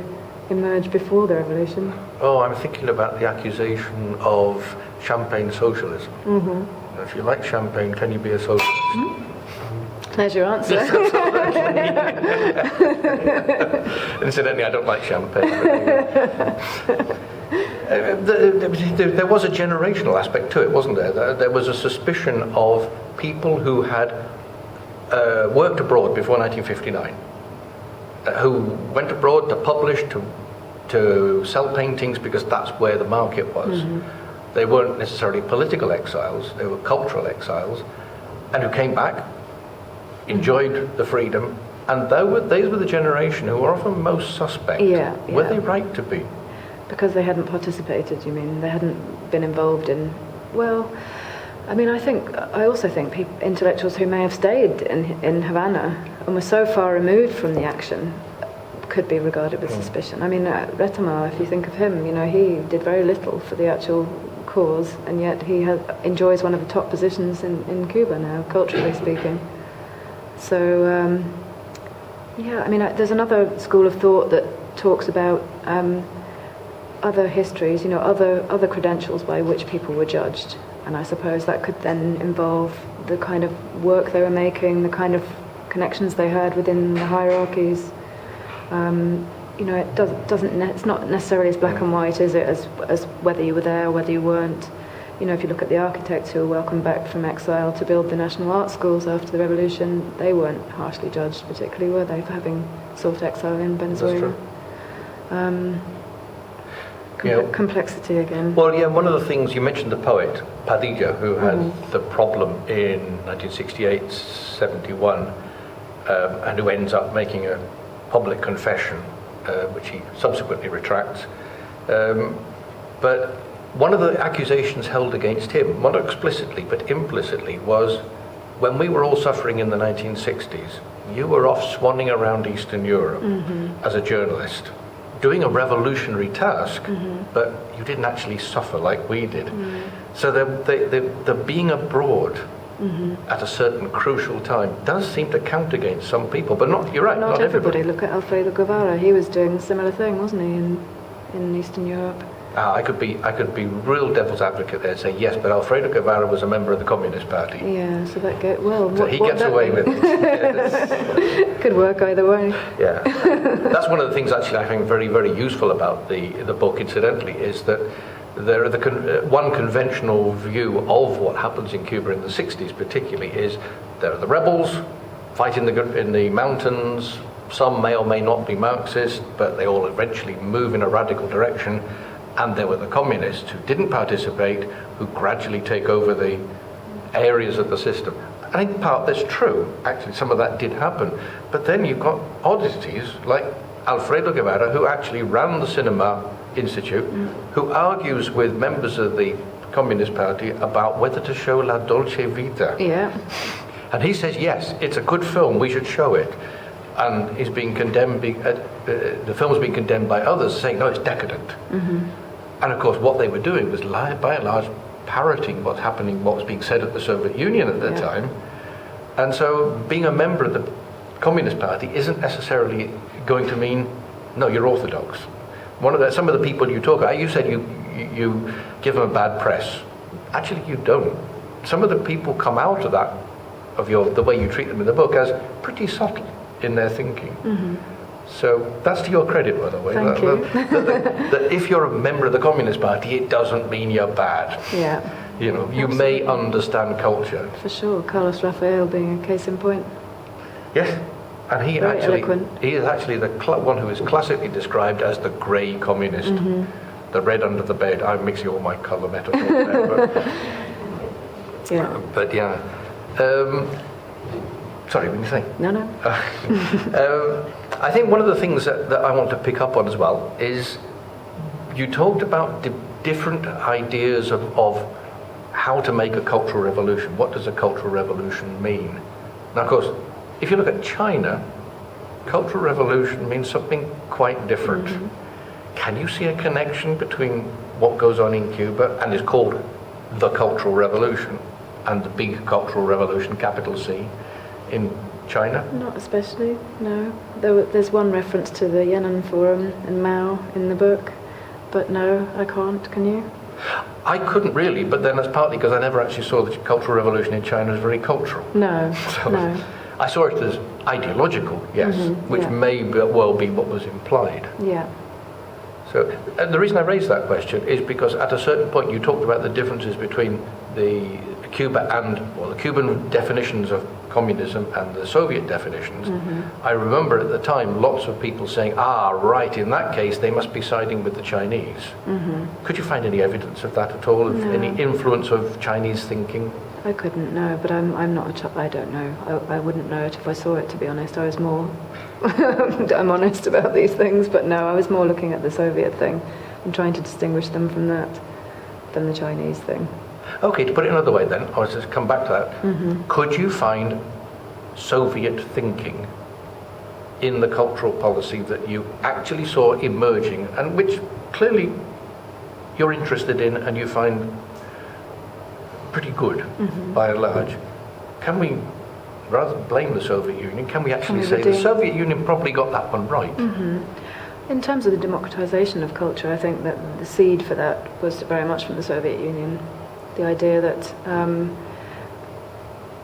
emerged before the revolution. Oh, I'm thinking about the accusation of champagne socialism. If you like champagne, can you be a socialist? There's your answer. Incidentally, I don't like champagne. There was a generational aspect to it, wasn't there? There was a suspicion of people who had worked abroad before 1959, who went abroad to publish, to sell paintings because that's where the market was. They weren't necessarily political exiles, they were cultural exiles, and who came back, enjoyed the freedom, and those were the generation who were often most suspect. Were they right to be? Because they hadn't participated, you mean? They hadn't been involved in... Well, I also think intellectuals who may have stayed in Havana and were so far removed from the action could be regarded with suspicion. Retama, if you think of him, he did very little for the actual cause, and yet he enjoys one of the top positions in Cuba now, culturally speaking. So, there's another school of thought that talks about other histories, other credentials by which people were judged. And I suppose that could then involve the kind of work they were making, the kind of connections they had within the hierarchies. It's not necessarily as black and white, is it, as whether you were there or whether you weren't. If you look at the architects who were welcomed back from exile to build the national art schools after the revolution, they weren't harshly judged particularly, were they, for having sought exile in Venezuela? Complexity again. Well, yeah, one of the things, you mentioned the poet, Padilla, who had the problem in 1968, 71, and who ends up making a public confession, which he subsequently retracts. But one of the accusations held against him, not explicitly but implicitly, was when we were all suffering in the 1960s, you were off swanning around Eastern Europe as a journalist, doing a revolutionary task, but you didn't actually suffer like we did. So the being abroad at a certain crucial time does seem to count against some people, but not, you're right, not everybody. Look at Alfredo Guevara, he was doing a similar thing, wasn't he, in Eastern Europe? I could be real devil's advocate there and say yes, but Alfredo Guevara was a member of the Communist Party. Yeah, so that So he gets away with it. Yes. Could work either way. Yeah, that's one of the things actually I think very, very useful about the book. Incidentally, is that there are one conventional view of what happens in Cuba in the 60s, particularly, is there are the rebels fighting in the mountains. Some may or may not be Marxist, but they all eventually move in a radical direction. And there were the communists who didn't participate, who gradually take over the areas of the system. And in part that's true. Actually, some of that did happen. But then you've got oddities like Alfredo Guevara, who actually ran the Cinema Institute, who argues with members of the Communist Party about whether to show La Dolce Vita. Yeah. And he says, yes, it's a good film, we should show it. And he's being condemned, the film's being condemned by others, saying, no, it's decadent. And of course, what they were doing was, by and large, parroting what was being said at the Soviet Union at that time. And so being a member of the Communist Party isn't necessarily going to mean, no, you're orthodox. Some of the people you talk about, you said you give them a bad press. Actually, you don't. Some of the people come out of that, the way you treat them in the book, as pretty subtle in their thinking. So that's to your credit, by the way. Thank you. That if you're a member of the Communist Party, it doesn't mean you're bad. Yeah. You know, you may understand culture. For sure. Carlos Rafael being a case in point. Yes. And he Very eloquent. is actually the one who is classically described as the grey communist. The red under the bed. I'm mixing all my colour metaphors there. But yeah. Sorry, what did you say? No. I think one of the things that I want to pick up on as well is you talked about different ideas of how to make a cultural revolution. What does a cultural revolution mean? Now, of course, if you look at China, cultural revolution means something quite different. Can you see a connection between what goes on in Cuba and is called the Cultural Revolution and the big Cultural Revolution, capital C, in China? Not especially, no. There's one reference to the Yan'an Forum and Mao in the book, but no, I can't. Can you? I couldn't really, but then that's partly because I never actually saw the Cultural Revolution in China as very cultural. No, no. I saw it as ideological, yes, which may well be what was implied. Yeah. So, and the reason I raised that question is because at a certain point you talked about the differences between the Cuban definitions of communism and the Soviet definitions. I remember at the time lots of people saying, right, in that case they must be siding with the Chinese. Could you find any evidence of that at all, of any influence of Chinese thinking? I couldn't know, but I'm not I don't know. I wouldn't know it if I saw it, to be honest. I was more, I'm honest about these things, but no, I was more looking at the Soviet thing and trying to distinguish them from that, than the Chinese thing. Okay, to put it another way then, I'll just come back to that. Could you find Soviet thinking in the cultural policy that you actually saw emerging and which clearly you're interested in and you find pretty good by and large? Can we, rather than blame the Soviet Union, can we actually say the Soviet Union probably got that one right? In terms of the democratization of culture, I think that the seed for that was very much from the Soviet Union. The idea that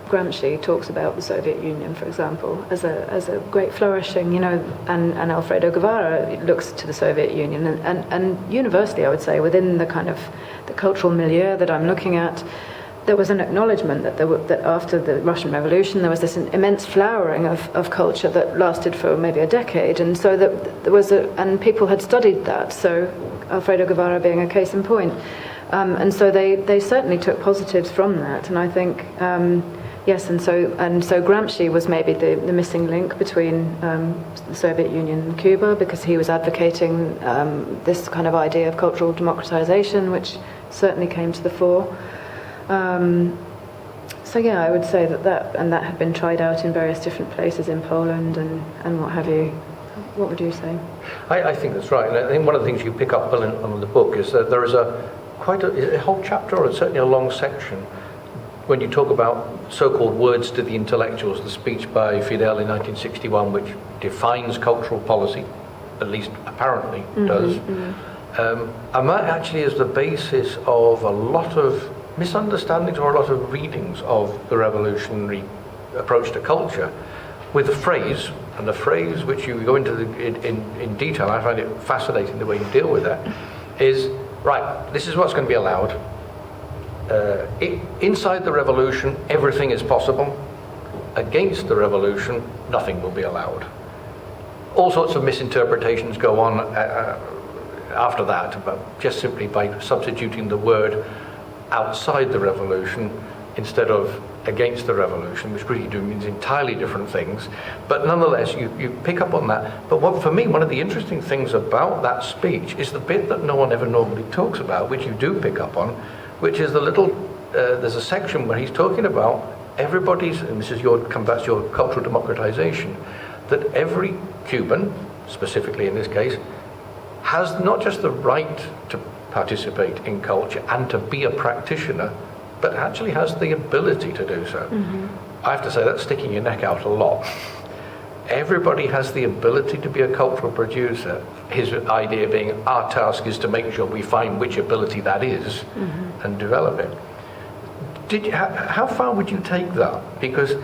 Gramsci talks about the Soviet Union, for example, as a great flourishing, and Alfredo Guevara looks to the Soviet Union, and universally, I would say, within the kind of the cultural milieu that I'm looking at, there was an acknowledgement that after the Russian Revolution there was this immense flowering of culture that lasted for maybe a decade, and so that there was and people had studied that. So Alfredo Guevara being a case in point. And so they certainly took positives from that, and I think yes, and so Gramsci was maybe the missing link between the Soviet Union and Cuba, because he was advocating this kind of idea of cultural democratization, which certainly came to the fore. So yeah, I would say that had been tried out in various different places in Poland and what have you. What would you say? I think that's right, and I think one of the things you pick up on the book is that there is quite a whole chapter, or certainly a long section, when you talk about so-called words to the intellectuals, the speech by Fidel in 1961, which defines cultural policy, at least apparently does. And that actually is the basis of a lot of misunderstandings or a lot of readings of the revolutionary approach to culture, with a phrase, and the phrase which you go into in detail, I find it fascinating the way you deal with that, is, right, this is what's going to be allowed. Inside the revolution, everything is possible. Against the revolution, nothing will be allowed. All sorts of misinterpretations go on after that, but just simply by substituting the word outside the revolution instead of against the revolution, which really do means entirely different things. But nonetheless, you pick up on that. But for me, one of the interesting things about that speech is the bit that no one ever normally talks about, which you do pick up on, which is the little, there's a section where he's talking about everybody's, and this is comes back to your cultural democratization, that every Cuban, specifically in this case, has not just the right to participate in culture and to be a practitioner, but actually has the ability to do so. Mm-hmm. I have to say that's sticking your neck out a lot. Everybody has the ability to be a cultural producer. His idea being our task is to make sure we find which ability that is, mm-hmm. and develop it. How far would you take that? Because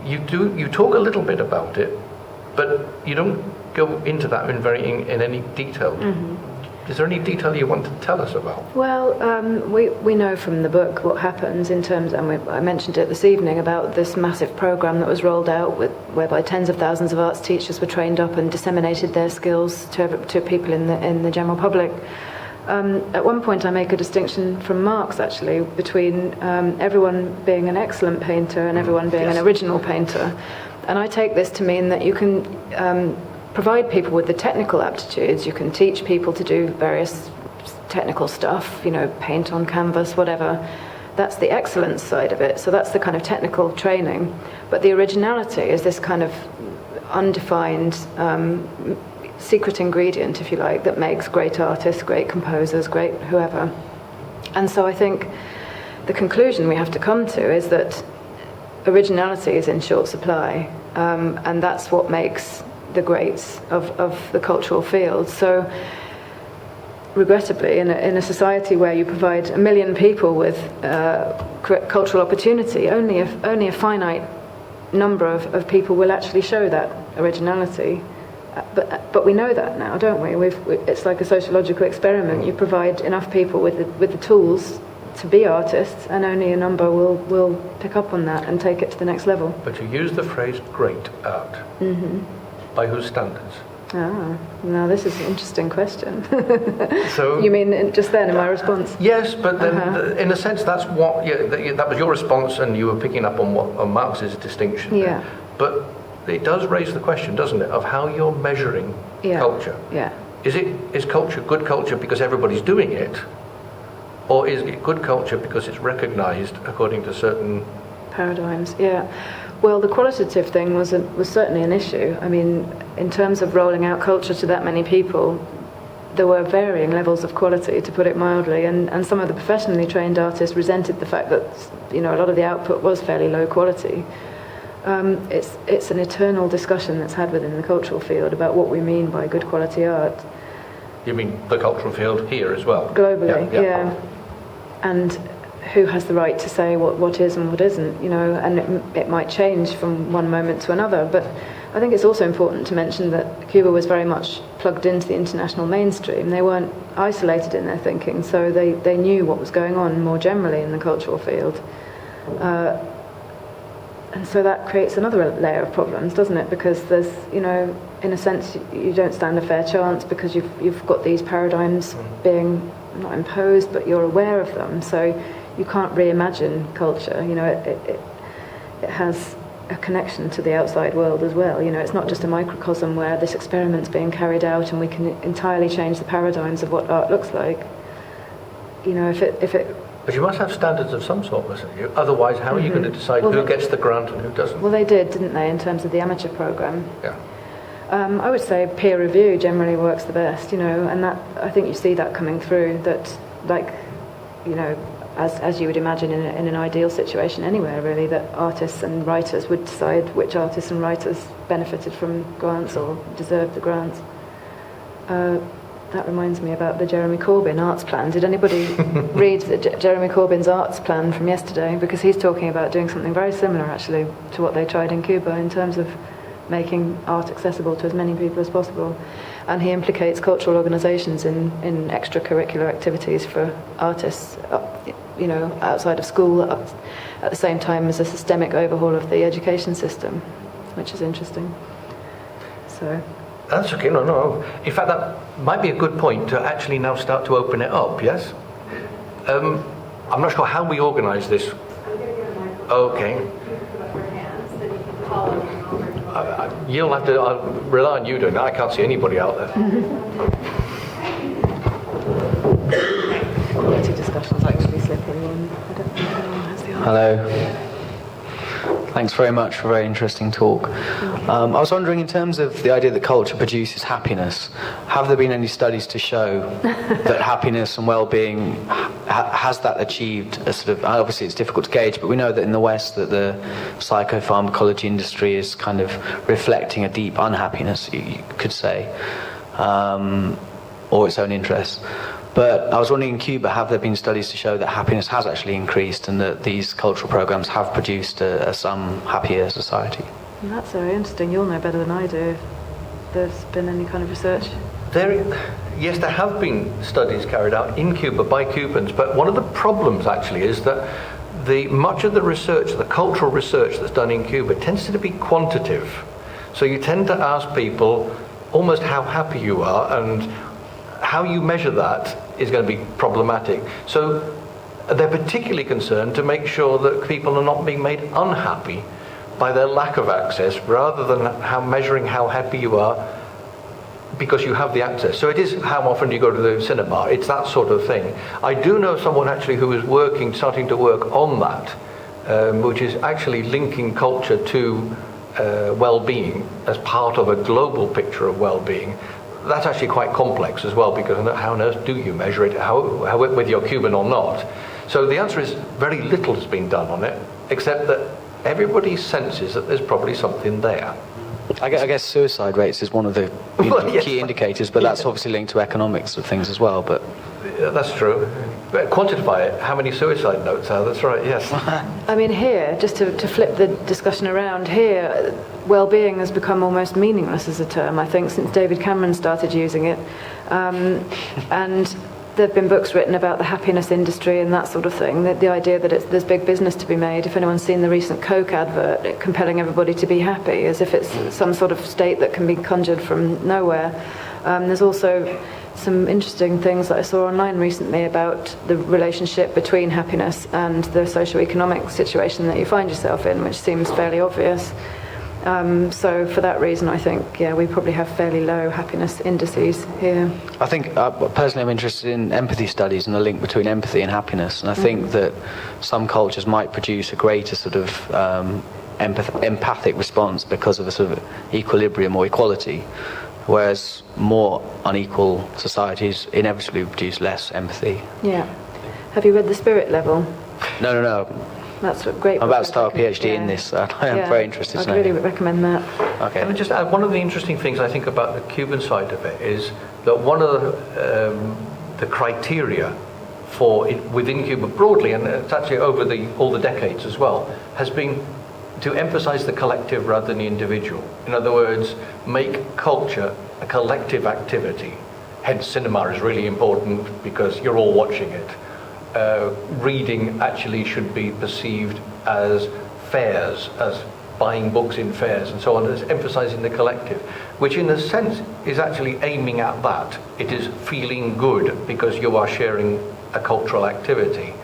you talk a little bit about it, but you don't go into that in any detail. Mm-hmm. Is there any detail you want to tell us about? Well, we know from the book what happens in terms, and I mentioned it this evening, about this massive program that was rolled out whereby tens of thousands of arts teachers were trained up and disseminated their skills to people in the general public. At one point I make a distinction from Marx, actually, between everyone being an excellent painter and everyone being an original painter. And I take this to mean that you can provide people with the technical aptitudes, you can teach people to do various technical stuff, paint on canvas, whatever. That's the excellence side of it, so that's the kind of technical training. But the originality is this kind of undefined secret ingredient, if you like, that makes great artists, great composers, great whoever. And so I think the conclusion we have to come to is that originality is in short supply, and that's what makes the greats of the cultural field. So regrettably, in a society where you provide 1 million people with cultural opportunity, only a finite number of people will actually show that originality. But we know that now, don't we? It's like a sociological experiment. You provide enough people with the tools to be artists, and only a number will pick up on that and take it to the next level. But you use the phrase "great art." Mm-hmm. By whose standards? Now this is an interesting question. So you mean just then in my response? Yes, but then in a sense that's what that was your response, and you were picking up on Marx's distinction. Yeah. But it does raise the question, doesn't it, of how you're measuring culture. Yeah. Is culture good culture because everybody's doing it, or is it good culture because it's recognized according to certain paradigms? Yeah. Well, the qualitative thing was certainly an issue. I mean, in terms of rolling out culture to that many people, there were varying levels of quality, to put it mildly, and some of the professionally trained artists resented the fact that a lot of the output was fairly low quality. It's an eternal discussion that's had within the cultural field about what we mean by good quality art. You mean the cultural field here as well? Globally, yeah. And who has the right to say what is and what isn't, and it might change from one moment to another. But I think it's also important to mention that Cuba was very much plugged into the international mainstream. They weren't isolated in their thinking, so they knew what was going on more generally in the cultural field. And so that creates another layer of problems, doesn't it? Because there's, in a sense, you don't stand a fair chance because you've got these paradigms being not imposed, but you're aware of them. So you can't reimagine culture. It has a connection to the outside world as well. It's not just a microcosm where this experiment's being carried out and we can entirely change the paradigms of what art looks like. If it But you must have standards of some sort, mustn't you? Otherwise, how are you going to decide who gets the grant and who doesn't? Well, they did, didn't they, in terms of the amateur program? Yeah. I would say peer review generally works the best, and that I think you see that coming through. That, as you would imagine in an ideal situation anywhere, really, that artists and writers would decide which artists and writers benefited from grants or deserved the grants. That reminds me about the Jeremy Corbyn arts plan. Did anybody read Jeremy Corbyn's arts plan from yesterday? Because he's talking about doing something very similar, actually, to what they tried in Cuba in terms of making art accessible to as many people as possible. And he implicates cultural organisations in extracurricular activities for artists, outside of school, at the same time as a systemic overhaul of the education system, which is interesting. So. That's okay, no. In fact, that might be a good point to actually now start to open it up, yes? I'm not sure how we organise this. Okay. You'll have to I'll rely on you doing that. I can't see anybody out there. Discussions actually slipping in. I don't think anyone has the answer. Hello. Thanks very much for a very interesting talk. I was wondering, in terms of the idea that culture produces happiness, have there been any studies to show that happiness and well-being, has that achieved a sort of, obviously it's difficult to gauge, but we know that in the West that the psychopharmacology industry is kind of reflecting a deep unhappiness, you could say, or its own interests. But I was wondering, in Cuba, have there been studies to show that happiness has actually increased and that these cultural programs have produced some happier society? And that's very interesting. You'll know better than I do if there's been any kind of research. Yes, there have been studies carried out in Cuba by Cubans, but one of the problems actually is that much of the research, the cultural research that's done in Cuba, tends to be quantitative. So you tend to ask people almost how happy you are, and how you measure that is going to be problematic. So they're particularly concerned to make sure that people are not being made unhappy by their lack of access, rather than measuring how happy you are because you have the access. So it is how often you go to the cinema. It's that sort of thing. I do know someone actually who is starting to work on that, which is actually linking culture to well-being as part of a global picture of well-being. That's actually quite complex as well, because how on earth do you measure it, whether you're Cuban or not? So the answer is very little has been done on it, except that everybody senses that there's probably something there. I guess suicide rates is one of the key indicators, but that's obviously linked to economics of things as well. But that's true. But quantify it. How many suicide notes are? That's right. Yes. I mean, here, just to flip the discussion around, here, well-being has become almost meaningless as a term, I think, since David Cameron started using it, and there have been books written about the happiness industry and that sort of thing, the idea that there's big business to be made. If anyone's seen the recent Coke advert, compelling everybody to be happy, as if it's some sort of state that can be conjured from nowhere. There's also some interesting things that I saw online recently about the relationship between happiness and the socio-economic situation that you find yourself in, which seems fairly obvious. So for that reason, I think, we probably have fairly low happiness indices here. I think, personally, I'm interested in empathy studies and the link between empathy and happiness. And I think that some cultures might produce a greater sort of empathic response because of a sort of equilibrium or equality, whereas more unequal societies inevitably produce less empathy. Yeah. Have you read The Spirit Level? No. That's a great book. I'm about to start a PhD in this. I am very interested. I'd really recommend that. Okay. Let me just add, one of the interesting things I think about the Cuban side of it is that one of the criteria for it within Cuba broadly, and it's actually over all the decades as well, has been to emphasize the collective rather than the individual. In other words, make culture a collective activity. Hence, cinema is really important because you're all watching it. Reading actually should be perceived as fairs, as buying books in fairs and so on, as emphasizing the collective, which in a sense is actually aiming at that. It is feeling good because you are sharing a cultural activity.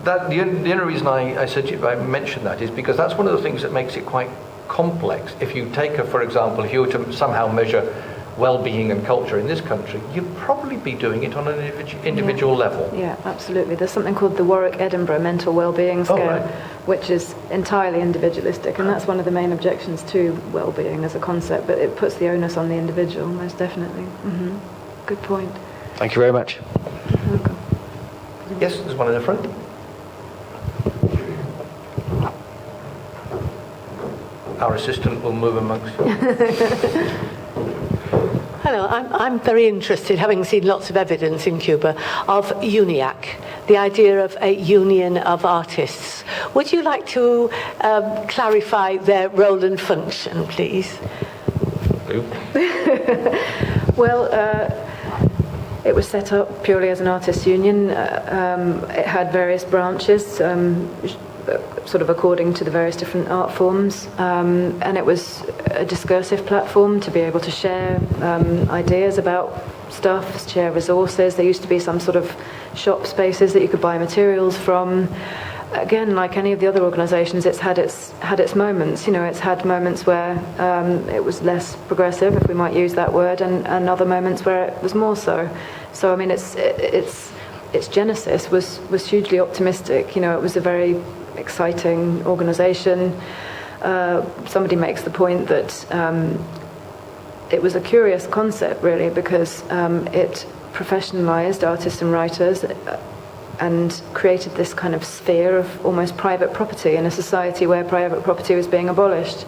The only reason I mention that is because that's one of the things that makes it quite complex. If you take, for example, if you were to somehow measure well-being and culture in this country, you'd probably be doing it on an individual level. Yeah, absolutely. There's something called the Warwick-Edinburgh Mental Well-being Scale, which is entirely individualistic, and that's one of the main objections to well-being as a concept, but it puts the onus on the individual, most definitely. Mm-hmm. Good point. Thank you very much. You're welcome. Yes, there's one in the front. Our assistant will move amongst you. know, I'm very interested, having seen lots of evidence in Cuba, of UNIAC, the idea of a union of artists. Would you like to clarify their role and function, please? Well, it was set up purely as an artists' union. It had various branches, sort of according to the various different art forms, and it was a discursive platform to be able to share ideas about stuff, share resources. There used to be some sort of shop spaces that you could buy materials from. Again, like any of the other organisations, it's had its moments. You know, it's had moments where it was less progressive, if we might use that word, and other moments where it was more so. So, I mean, its genesis was hugely optimistic. You know, it was a very exciting organisation. Somebody makes the point that it was a curious concept, really, because it professionalised artists and writers and created this kind of sphere of almost private property in a society where private property was being abolished.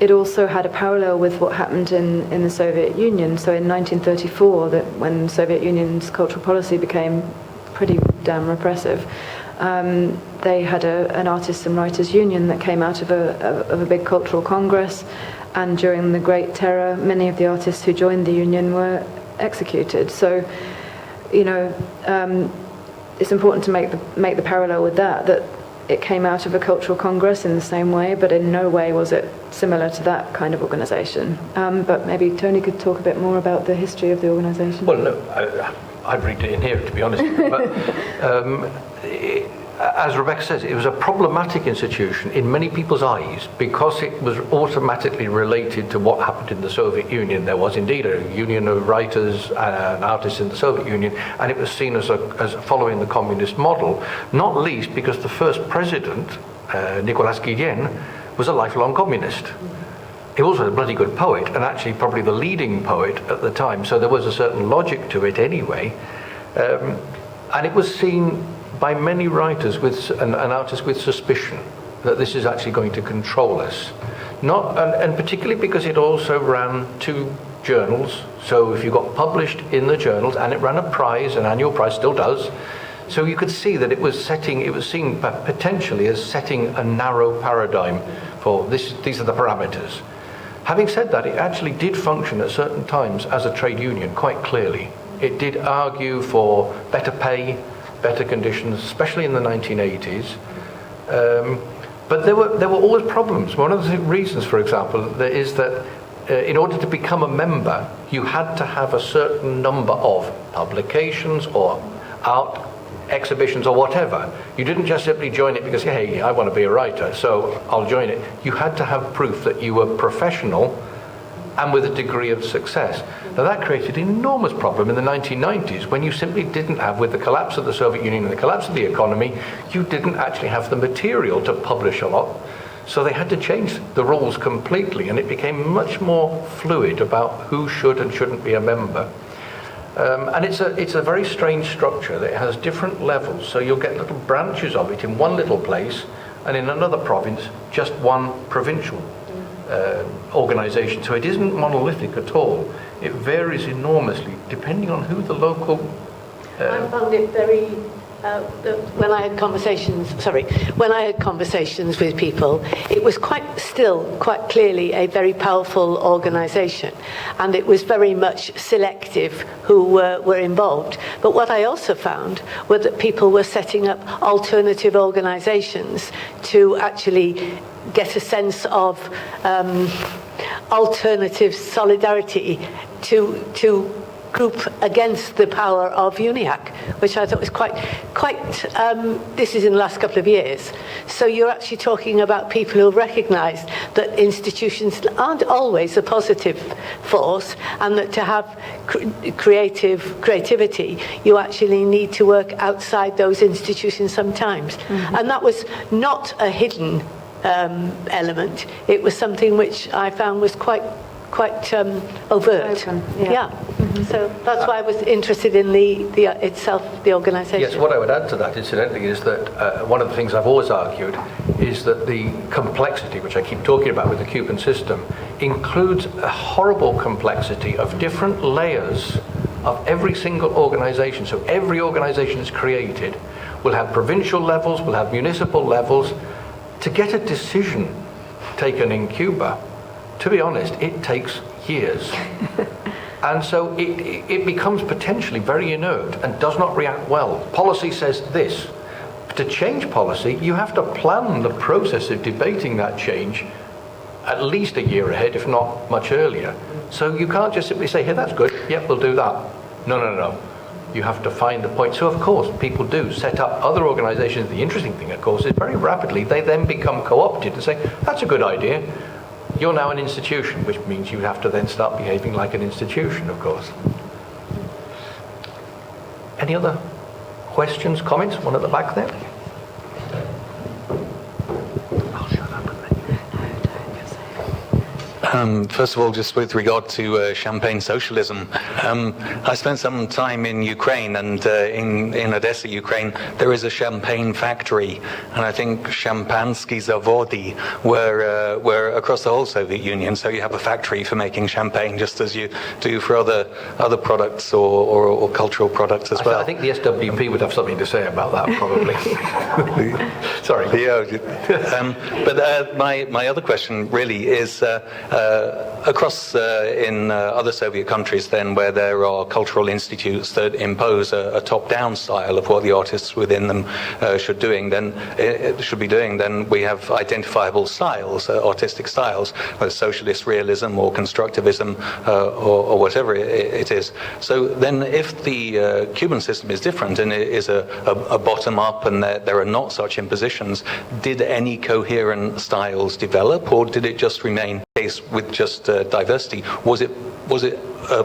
It also had a parallel with what happened in the Soviet Union. So in 1934, when the Soviet Union's cultural policy became pretty damn repressive, they had an artists and writers union that came out of a big cultural congress, and during the Great Terror, many of the artists who joined the union were executed. So, you know, it's important to make the parallel with that it came out of a cultural congress in the same way, but in no way was it similar to that kind of organisation. But maybe Tony could talk a bit more about the history of the organisation. Well, no, I'd read it in here, to be honest. But as Rebecca says, it was a problematic institution in many people's eyes because it was automatically related to what happened in the Soviet Union. There was indeed a union of writers and artists in the Soviet Union, and it was seen as following the communist model, not least because the first president, Nicolas Guillen, was a lifelong communist. He was also a bloody good poet, and actually probably the leading poet at the time, so there was a certain logic to it anyway. And it was seen by many writers and artists with suspicion that this is actually going to control us. And particularly because it also ran 2 journals, so if you got published in the journals, and it ran a prize, an annual prize, still does, so you could see that it was seen potentially as setting a narrow paradigm for this. These are the parameters. Having said that, it actually did function at certain times as a trade union, quite clearly. It did argue for better pay, better conditions, especially in the 1980s. But there were always problems. One of the reasons, for example, is that in order to become a member, you had to have a certain number of publications or art exhibitions or whatever. You didn't just simply join it because, hey, I want to be a writer, so I'll join it. You had to have proof that you were professional and with a degree of success. Now that created an enormous problem in the 1990s when you simply didn't have, with the collapse of the Soviet Union and the collapse of the economy, you didn't actually have the material to publish a lot. So they had to change the rules completely, and it became much more fluid about who should and shouldn't be a member. And it's a very strange structure that has different levels. So you'll get little branches of it in one little place, and in another province, just one provincial organisation. So it isn't monolithic at all. It varies enormously depending on who the local. I found it very. When I had conversations with people, it was quite clearly a very powerful organisation, and it was very much selective who were involved. But what I also found was that people were setting up alternative organisations to actually get a sense of alternative solidarity to group against the power of UNIAC, which I thought was quite. This is in the last couple of years. So you're actually talking about people who recognise that institutions aren't always a positive force, and that to have creativity, you actually need to work outside those institutions sometimes. Mm-hmm. And that was not a hidden element. It was something which I found was quite overt. Open, yeah. Yeah. So that's why I was interested in the itself, the organisation. Yes, what I would add to that, incidentally, is that one of the things I've always argued is that the complexity, which I keep talking about with the Cuban system, includes a horrible complexity of different layers of every single organisation. So every organisation is created will have provincial levels, will have municipal levels. To get a decision taken in Cuba, to be honest, it takes years. And so it becomes potentially very inert and does not react well. Policy says this. To change policy, you have to plan the process of debating that change at least a year ahead, if not much earlier. So you can't just simply say, hey, that's good, yep, we'll do that. No. You have to find the point. So, of course, people do set up other organizations. The interesting thing, of course, is very rapidly they then become co-opted and say, that's a good idea. You're now an institution, which means you have to then start behaving like an institution, of course. Any other questions, comments? One at the back there. First of all, just with regard to champagne socialism, I spent some time in Ukraine, and in Odessa, Ukraine, there is a champagne factory, and I think Champansky Zavodi were across the whole Soviet Union. So you have a factory for making champagne, just as you do for other products or cultural products as well. I think the SWP would have something to say about that, probably. Sorry. Yeah, but my other question really is. Across in other Soviet countries, then, where there are cultural institutes that impose a top-down style of what the artists within them should be doing, then we have identifiable styles, artistic styles, whether socialist realism or constructivism or whatever it is. So then, if the Cuban system is different and it is a bottom-up and there are not such impositions, did any coherent styles develop, or did it just remain with just diversity? Was it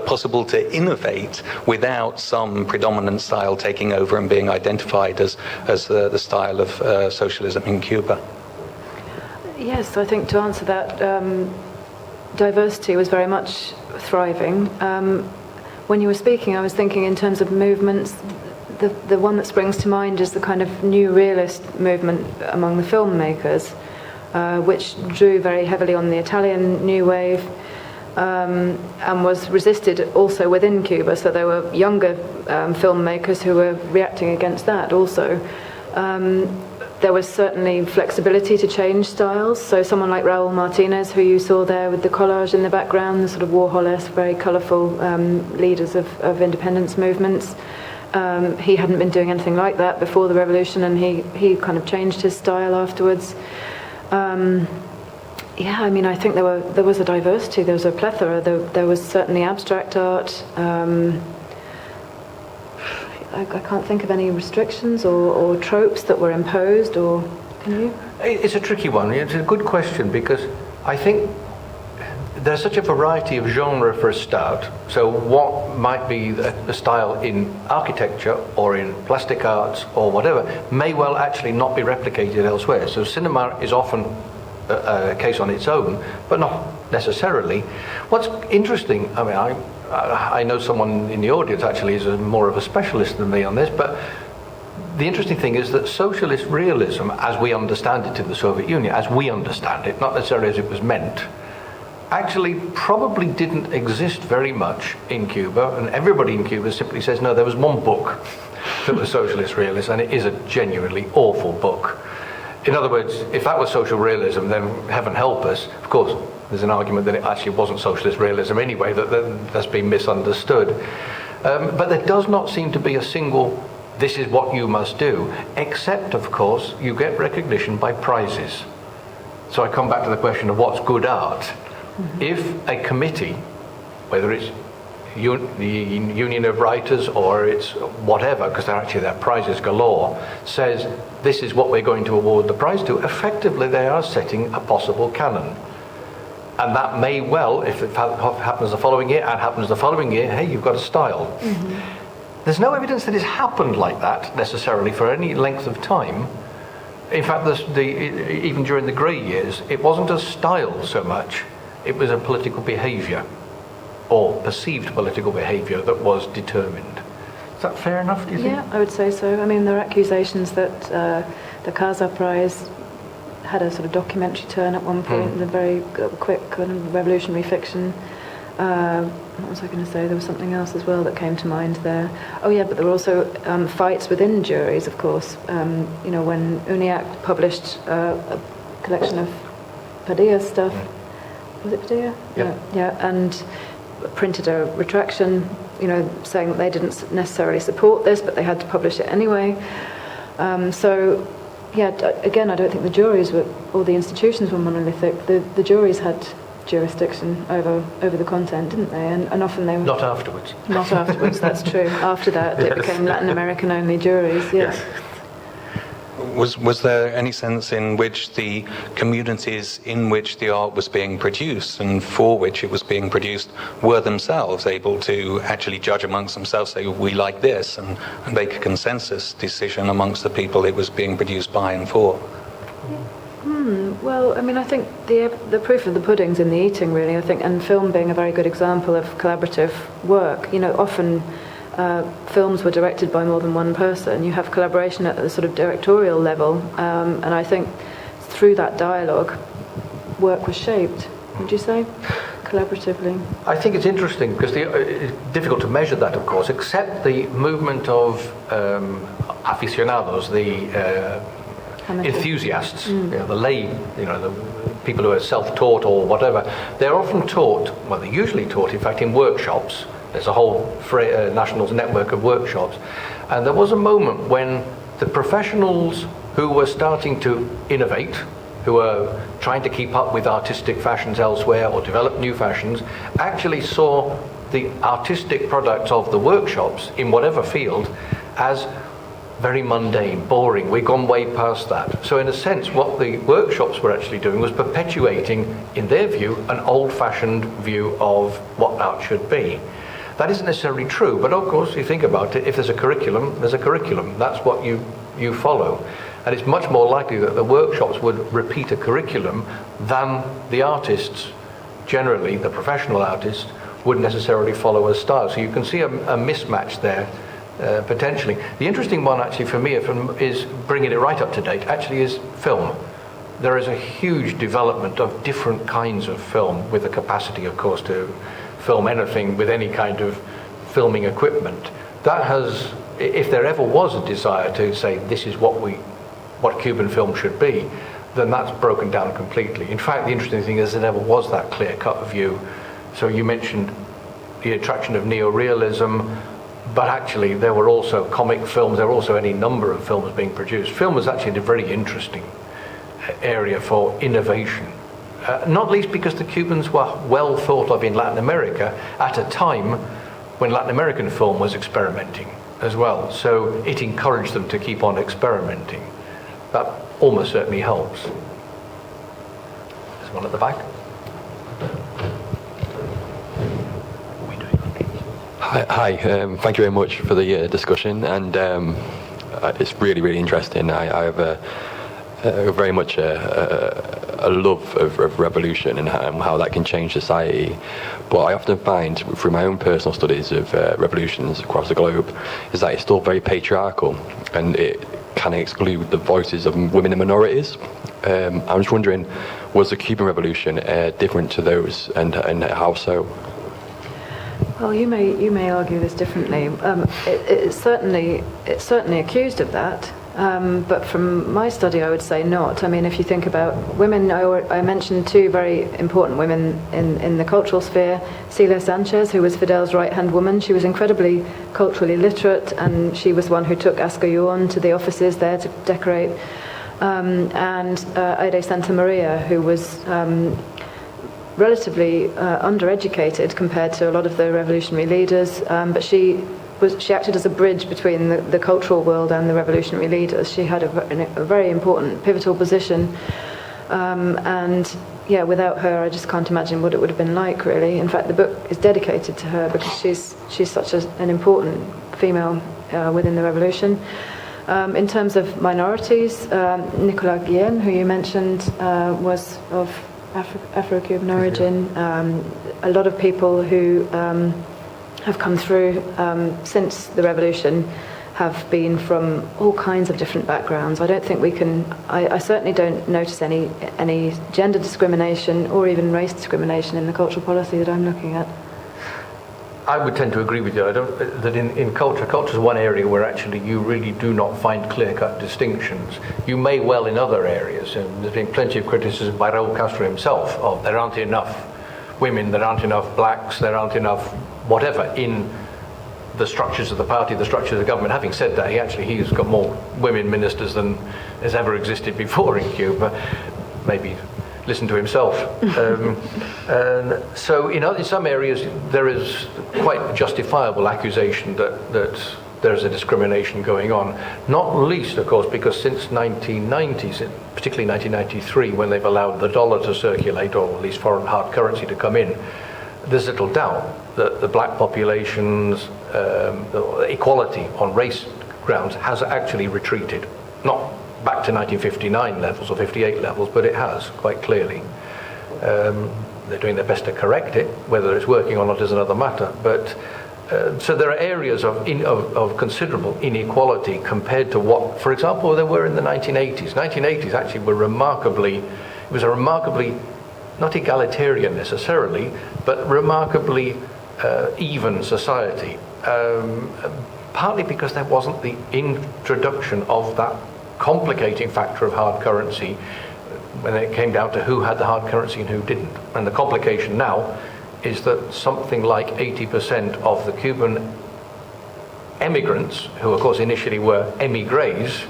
possible to innovate without some predominant style taking over and being identified as the style of socialism in Cuba? Yes, I think to answer that, diversity was very much thriving. When you were speaking, I was thinking in terms of movements. The one that springs to mind is the kind of new realist movement among the filmmakers, which drew very heavily on the Italian New Wave and was resisted also within Cuba. So there were younger filmmakers who were reacting against that also. There was certainly flexibility to change styles. So someone like Raúl Martínez, who you saw there with the collage in the background, the sort of Warhol-esque, very colourful leaders of independence movements. He hadn't been doing anything like that before the revolution, and he kind of changed his style afterwards. I mean, I think there was a diversity, there was a plethora. There was certainly abstract art. I can't think of any restrictions or tropes that were imposed, or can you? It's a tricky one. It's a good question, because I think there's such a variety of genre for a start. So what might be the style in architecture or in plastic arts or whatever may well actually not be replicated elsewhere. So cinema is often a case on its own, but not necessarily. What's interesting, I mean, I know someone in the audience actually is more of a specialist than me on this, but the interesting thing is that socialist realism, as we understand it in the Soviet Union, as we understand it, not necessarily as it was meant, actually probably didn't exist very much in Cuba, and everybody in Cuba simply says, no, there was one book that was socialist realism, and it is a genuinely awful book. In other words, if that was social realism, then heaven help us. Of course, there's an argument that it actually wasn't socialist realism anyway, that's been misunderstood. But there does not seem to be a single, this is what you must do, except, of course, you get recognition by prizes. So I come back to the question of what's good art. Mm-hmm. If a committee, whether it's the Union of Writers or it's whatever, because they're prizes galore, says this is what we're going to award the prize to, effectively they are setting a possible canon. And that may well, if it happens the following year and happens the following year, hey, you've got a style. Mm-hmm. There's no evidence that it's happened like that necessarily for any length of time. In fact, even during the grey years, it wasn't a style so much, it was a political behaviour. or perceived political behaviour that was determined. Is that fair enough, do you think? Yeah, I would say so. I mean, there are accusations that the Casa Prize had a sort of documentary turn at one point, the very quick kind of revolutionary fiction. What was I going to say? There was something else as well that came to mind there. Oh yeah, but there were also fights within juries, of course. You know, when UNIAC published a collection of Padilla stuff, was it Padilla? Yeah, and printed a retraction, you know, saying that they didn't necessarily support this, but they had to publish it anyway. So, yeah, again, I don't think the juries were, or the institutions were monolithic. The juries had jurisdiction over the content, didn't they? And often they were... Not afterwards. Not afterwards, that's true. After that, it became Latin American-only juries, yeah. Yes. Was there any sense in which the communities in which the art was being produced and for which it was being produced were themselves able to actually judge amongst themselves, say, we like this, and make a consensus decision amongst the people it was being produced by and for? Well, I mean, I think the proof of the pudding's in the eating, really, I think, and film being a very good example of collaborative work. You know, often films were directed by more than one person. You have collaboration at the sort of directorial level, and I think through that dialogue, work was shaped, would you say, collaboratively? I think it's interesting because it's difficult to measure that, of course, except the movement of aficionados, the enthusiasts, you know, the lay, you know, the people who are self-taught or whatever. They're often taught, well, they're usually taught, in fact, in workshops. There's a whole Nationals network of workshops. And there was a moment when the professionals who were starting to innovate, who were trying to keep up with artistic fashions elsewhere or develop new fashions, actually saw the artistic products of the workshops in whatever field as very mundane, boring. We've gone way past that. So in a sense, what the workshops were actually doing was perpetuating, in their view, an old-fashioned view of what art should be. That isn't necessarily true, but of course, you think about it, if there's a curriculum, there's a curriculum. That's what you follow. And it's much more likely that the workshops would repeat a curriculum than the artists, generally, the professional artists, would necessarily follow a style. So you can see a mismatch there, potentially. The interesting one, actually, for me, is bringing it right up to date, actually is film. There is a huge development of different kinds of film, with the capacity, of course, to film anything with any kind of filming equipment. That has, if there ever was a desire to say this is what Cuban film should be, then that's broken down completely. In fact, the interesting thing is there never was that clear-cut view. So you mentioned the attraction of neorealism, but actually there were also comic films, there were also any number of films being produced. Film was actually a very interesting area for innovation. Not least because the Cubans were well thought of in Latin America at a time when Latin American film was experimenting as well. So it encouraged them to keep on experimenting. That almost certainly helps. There's one at the back. Hi. Thank you very much for the discussion, and it's really, really interesting. I have very much a love of revolution and how that can change society. But I often find, through my own personal studies of revolutions across the globe, is that it's still very patriarchal, and it can exclude the voices of women and minorities. I'm just wondering, was the Cuban Revolution different to those, and how so? Well, you may argue this differently. It's certainly accused of that. But from my study, I would say not. I mean, if you think about women, I mentioned two very important women in the cultural sphere. Celia Sanchez, who was Fidel's right-hand woman. She was incredibly culturally literate, and she was one who took Ascayón to the offices there to decorate. And Aide Santa Maria, who was relatively undereducated compared to a lot of the revolutionary leaders, but she acted as a bridge between the cultural world and the revolutionary leaders. She had a very important pivotal position, and yeah, without her, I just can't imagine what it would have been like, really. In fact, the book is dedicated to her because she's such an important female within the revolution. In terms of minorities, Nicolas Guillen, who you mentioned, was of Afro-Cuban origin. A lot of people who have come through since the revolution have been from all kinds of different backgrounds. I don't think we can, I certainly don't notice any gender discrimination or even race discrimination in the cultural policy that I'm looking at. I would tend to agree with you. That in culture is one area where actually you really do not find clear-cut distinctions. You may well in other areas, and there's been plenty of criticism by Raúl Castro himself of there aren't enough women, there aren't enough blacks, there aren't enough whatever in the structures of the party, the structures of the government. Having said that, he's got more women ministers than has ever existed before in Cuba. Maybe listen to himself. And so in some areas there is quite justifiable accusation that there's a discrimination going on. Not least, of course, because since 1990s, particularly 1993, when they've allowed the dollar to circulate, or at least foreign hard currency to come in, there's little doubt that the black population's equality on race grounds has actually retreated. Not back to 1959 levels or 58 levels, but it has, quite clearly. They're doing their best to correct it. Whether it's working or not is another matter. But so there are areas of considerable inequality compared to what, for example, there were in the 1980s. 1980s actually were it was a remarkably, not egalitarian necessarily, but remarkably even society. Partly because there wasn't the introduction of that complicating factor of hard currency when it came down to who had the hard currency and who didn't. And the complication now is that something like 80% of the Cuban emigrants, who of course initially were emigres,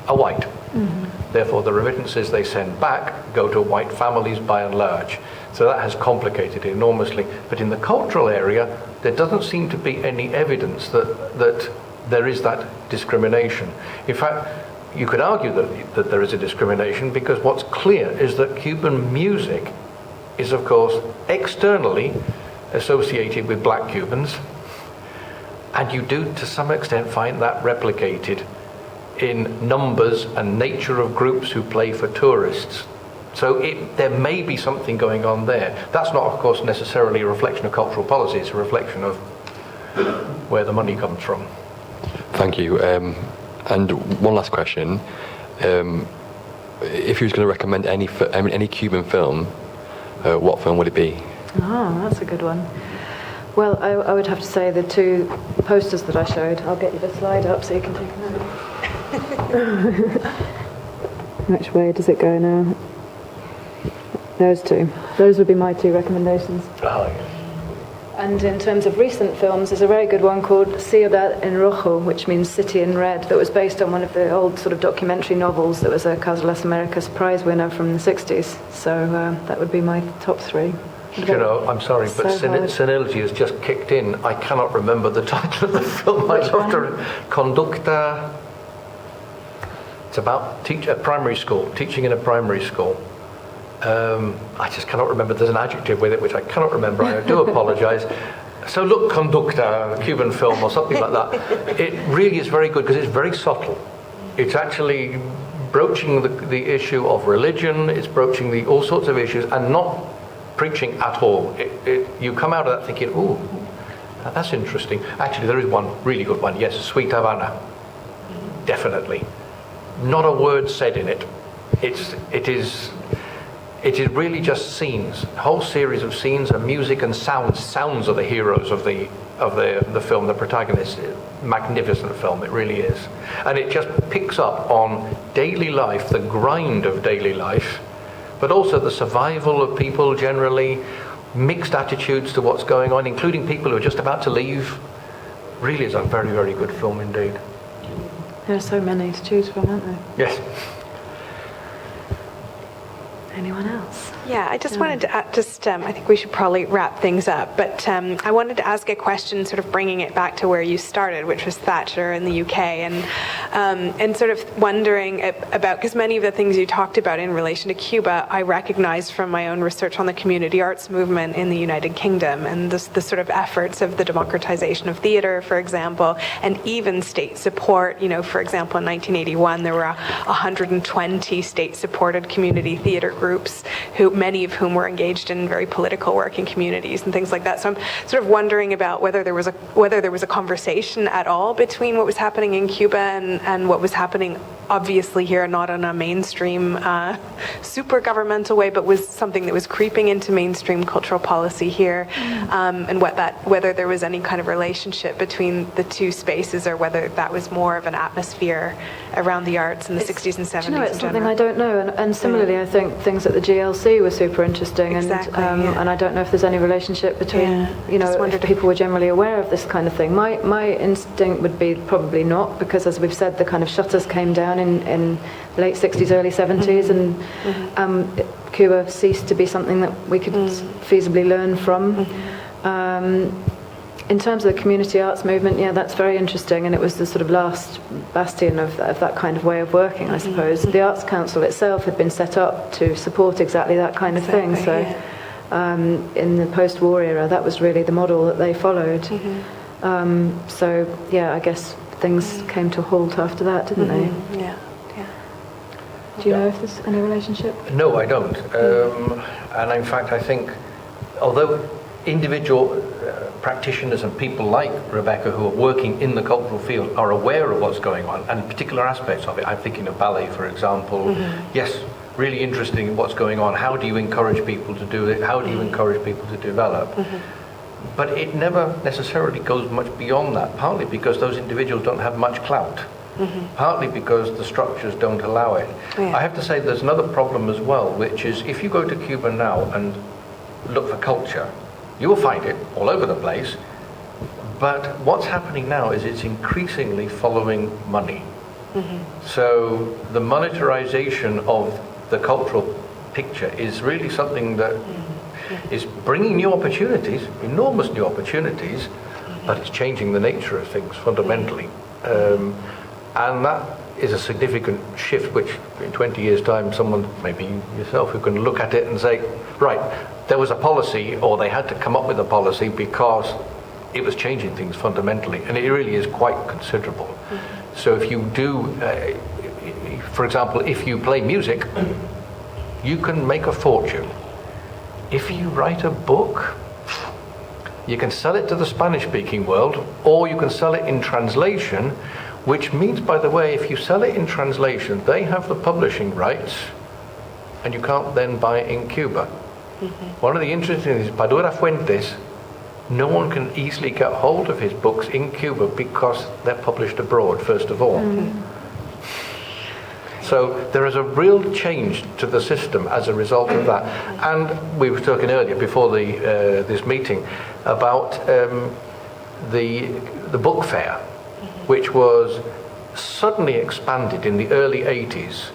are white. Mm-hmm. Therefore the remittances they send back go to white families by and large. So that has complicated it enormously. But in the cultural area, there doesn't seem to be any evidence that there is that discrimination. In fact, you could argue that there is a discrimination because what's clear is that Cuban music is, of course, externally associated with black Cubans, and you do, to some extent, find that replicated in numbers and nature of groups who play for tourists. So there may be something going on there. That's not, of course, necessarily a reflection of cultural policy. It's a reflection of where the money comes from. Thank you. And one last question. If you was going to recommend any Cuban film, what film would it be? Oh, that's a good one. Well, I would have to say the two posters that I showed. I'll get you the slide up so you can take a note. Which way does it go now? Those two. Those would be my two recommendations. Oh, yes. And in terms of recent films, there's a very good one called Ciudad en Rojo, which means City in Red, that was based on one of the old sort of documentary novels that was a Casa de las Americas prize winner from the 60s. So that would be my top three. You know, I'm sorry, but senility has just kicked in. I cannot remember the title of the film. Conducta. It's about primary school, teaching in a primary school. I just cannot remember. There's an adjective with it which I cannot remember. I do apologise. So look, Conducta, Cuban film or something like that. It really is very good because it's very subtle. It's actually broaching the issue of religion. It's broaching all sorts of issues and not preaching at all. You come out of that thinking, ooh, that's interesting. Actually, there is one really good one. Yes, Sweet Havana. Definitely. Not a word said in it. It is really just scenes, a whole series of scenes and music and sounds. Sounds are the heroes of the film, the protagonists. Magnificent film, it really is. And it just picks up on daily life, the grind of daily life, but also the survival of people generally, mixed attitudes to what's going on, including people who are just about to leave. Really is a very, very good film indeed. There are so many to choose from, aren't there? Yes. Anyone else? Yeah, I just wanted to I think we should probably wrap things up, but I wanted to ask a question, sort of bringing it back to where you started, which was Thatcher in the UK, and sort of wondering about, because many of the things you talked about in relation to Cuba, I recognized from my own research on the community arts movement in the United Kingdom, and the sort of efforts of the democratization of theatre, for example, and even state support. You know, for example, in 1981, there were 120 state-supported community theatre groups many of whom were engaged in very political work in communities and things like that. So I'm sort of wondering about whether there was a conversation at all between what was happening in Cuba and what was happening, obviously here, not in a mainstream super governmental way, but was something that was creeping into mainstream cultural policy here, and whether there was any kind of relationship between the two spaces, or whether that was more of an atmosphere around the arts in the 60s and 70s. It's something I don't know, and similarly I think things at the GLC were super interesting, exactly, and I don't know if there's any relationship between, if people were generally aware of this kind of thing. My instinct would be probably not, because as we've said, the kind of shutters came down in late 60s, early 70s, and Cuba ceased to be something that we could feasibly learn from. In terms of the community arts movement, that's very interesting, and it was the sort of last bastion of that kind of way of working, I suppose. The Arts Council itself had been set up to support exactly that kind of thing, so in the post-war era, that was really the model that they followed. I guess things came to a halt after that, didn't they? Yeah. Do you know if there's any relationship? No, I don't. And in fact, I think, although individual practitioners and people like Rebecca who are working in the cultural field are aware of what's going on and particular aspects of it, I'm thinking of ballet, for example. Yes, really interesting in what's going on. How do you encourage people to do it? How do you encourage people to develop? But it never necessarily goes much beyond that, partly because those individuals don't have much clout. Partly because the structures don't allow it. I have to say there's another problem as well, which is if you go to Cuba now and look for culture, you will find it all over the place, but what's happening now is it's increasingly following money. So the monetarization of the cultural picture is really something that is bringing new opportunities, enormous new opportunities, but it's changing the nature of things fundamentally. And that is a significant shift, which in 20 years' time, someone, maybe yourself, who can look at it and say, right, there was a policy, or they had to come up with a policy because it was changing things fundamentally, and it really is quite considerable. So if you do, for example, if you play music, you can make a fortune. If you write a book, you can sell it to the Spanish-speaking world, or you can sell it in translation, which means, by the way, if you sell it in translation, they have the publishing rights, and you can't then buy it in Cuba. One of the interesting things is Padura Fuentes, no one can easily get hold of his books in Cuba because they're published abroad, first of all. So there is a real change to the system as a result of that. And we were talking earlier, before this meeting, about the book fair, which was suddenly expanded in the early 80s,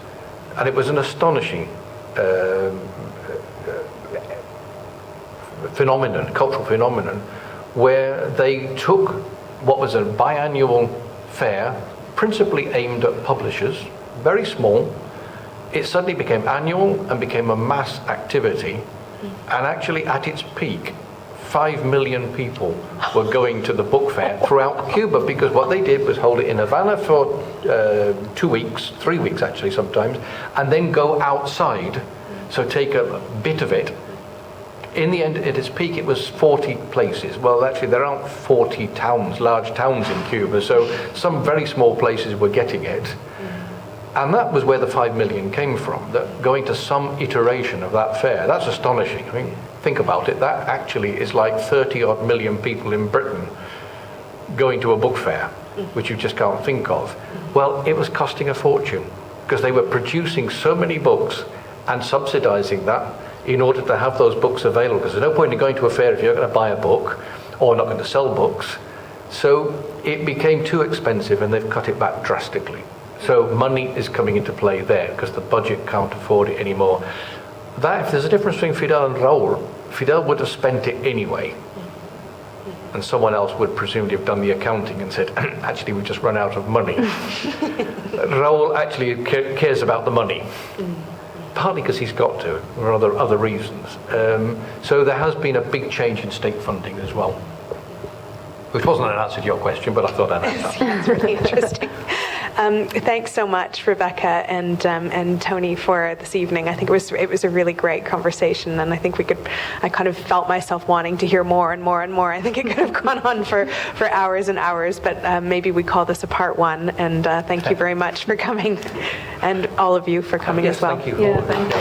and it was an astonishing phenomenon, cultural phenomenon, where they took what was a biannual fair, principally aimed at publishers, very small. It suddenly became annual and became a mass activity, and actually at its peak, 5 million people were going to the book fair throughout Cuba, because what they did was hold it in Havana for 2 weeks, 3 weeks actually sometimes, and then go outside, so take a bit of it. In the end, at its peak, it was 40 places. Well, actually, there aren't 40 towns, large towns in Cuba, so some very small places were getting it. And that was where the 5 million came from, that going to some iteration of that fair. That's astonishing. I mean, think about it. That actually is like 30-odd million people in Britain going to a book fair, which you just can't think of. Well, it was costing a fortune, because they were producing so many books and subsidizing that in order to have those books available. Because there's no point in going to a fair if you're not going to buy a book or not going to sell books. So it became too expensive, and they've cut it back drastically. So money is coming into play there, because the budget can't afford it anymore. That, if there's a difference between Fidel and Raúl, Fidel would have spent it anyway. And someone else would presumably have done the accounting and said, actually, we've just run out of money. Raúl actually cares about the money. Partly because he's got to, or other reasons. So there has been a big change in state funding as well. Which wasn't an answer to your question, but I thought I'd answer. That's really interesting. Thanks so much, Rebecca and Tony, for this evening. I think it was a really great conversation, and I think I kind of felt myself wanting to hear more and more and more. I think it could have gone on for hours and hours, but maybe we call this a part one. And thank you very much for coming, and all of you for coming as well. Thank you. Yeah, thank you.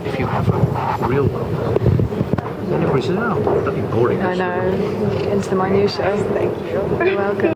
If you have a real problem, then everybody says, oh, bloody boring. I know, into the minutiae. Thank you. You're welcome.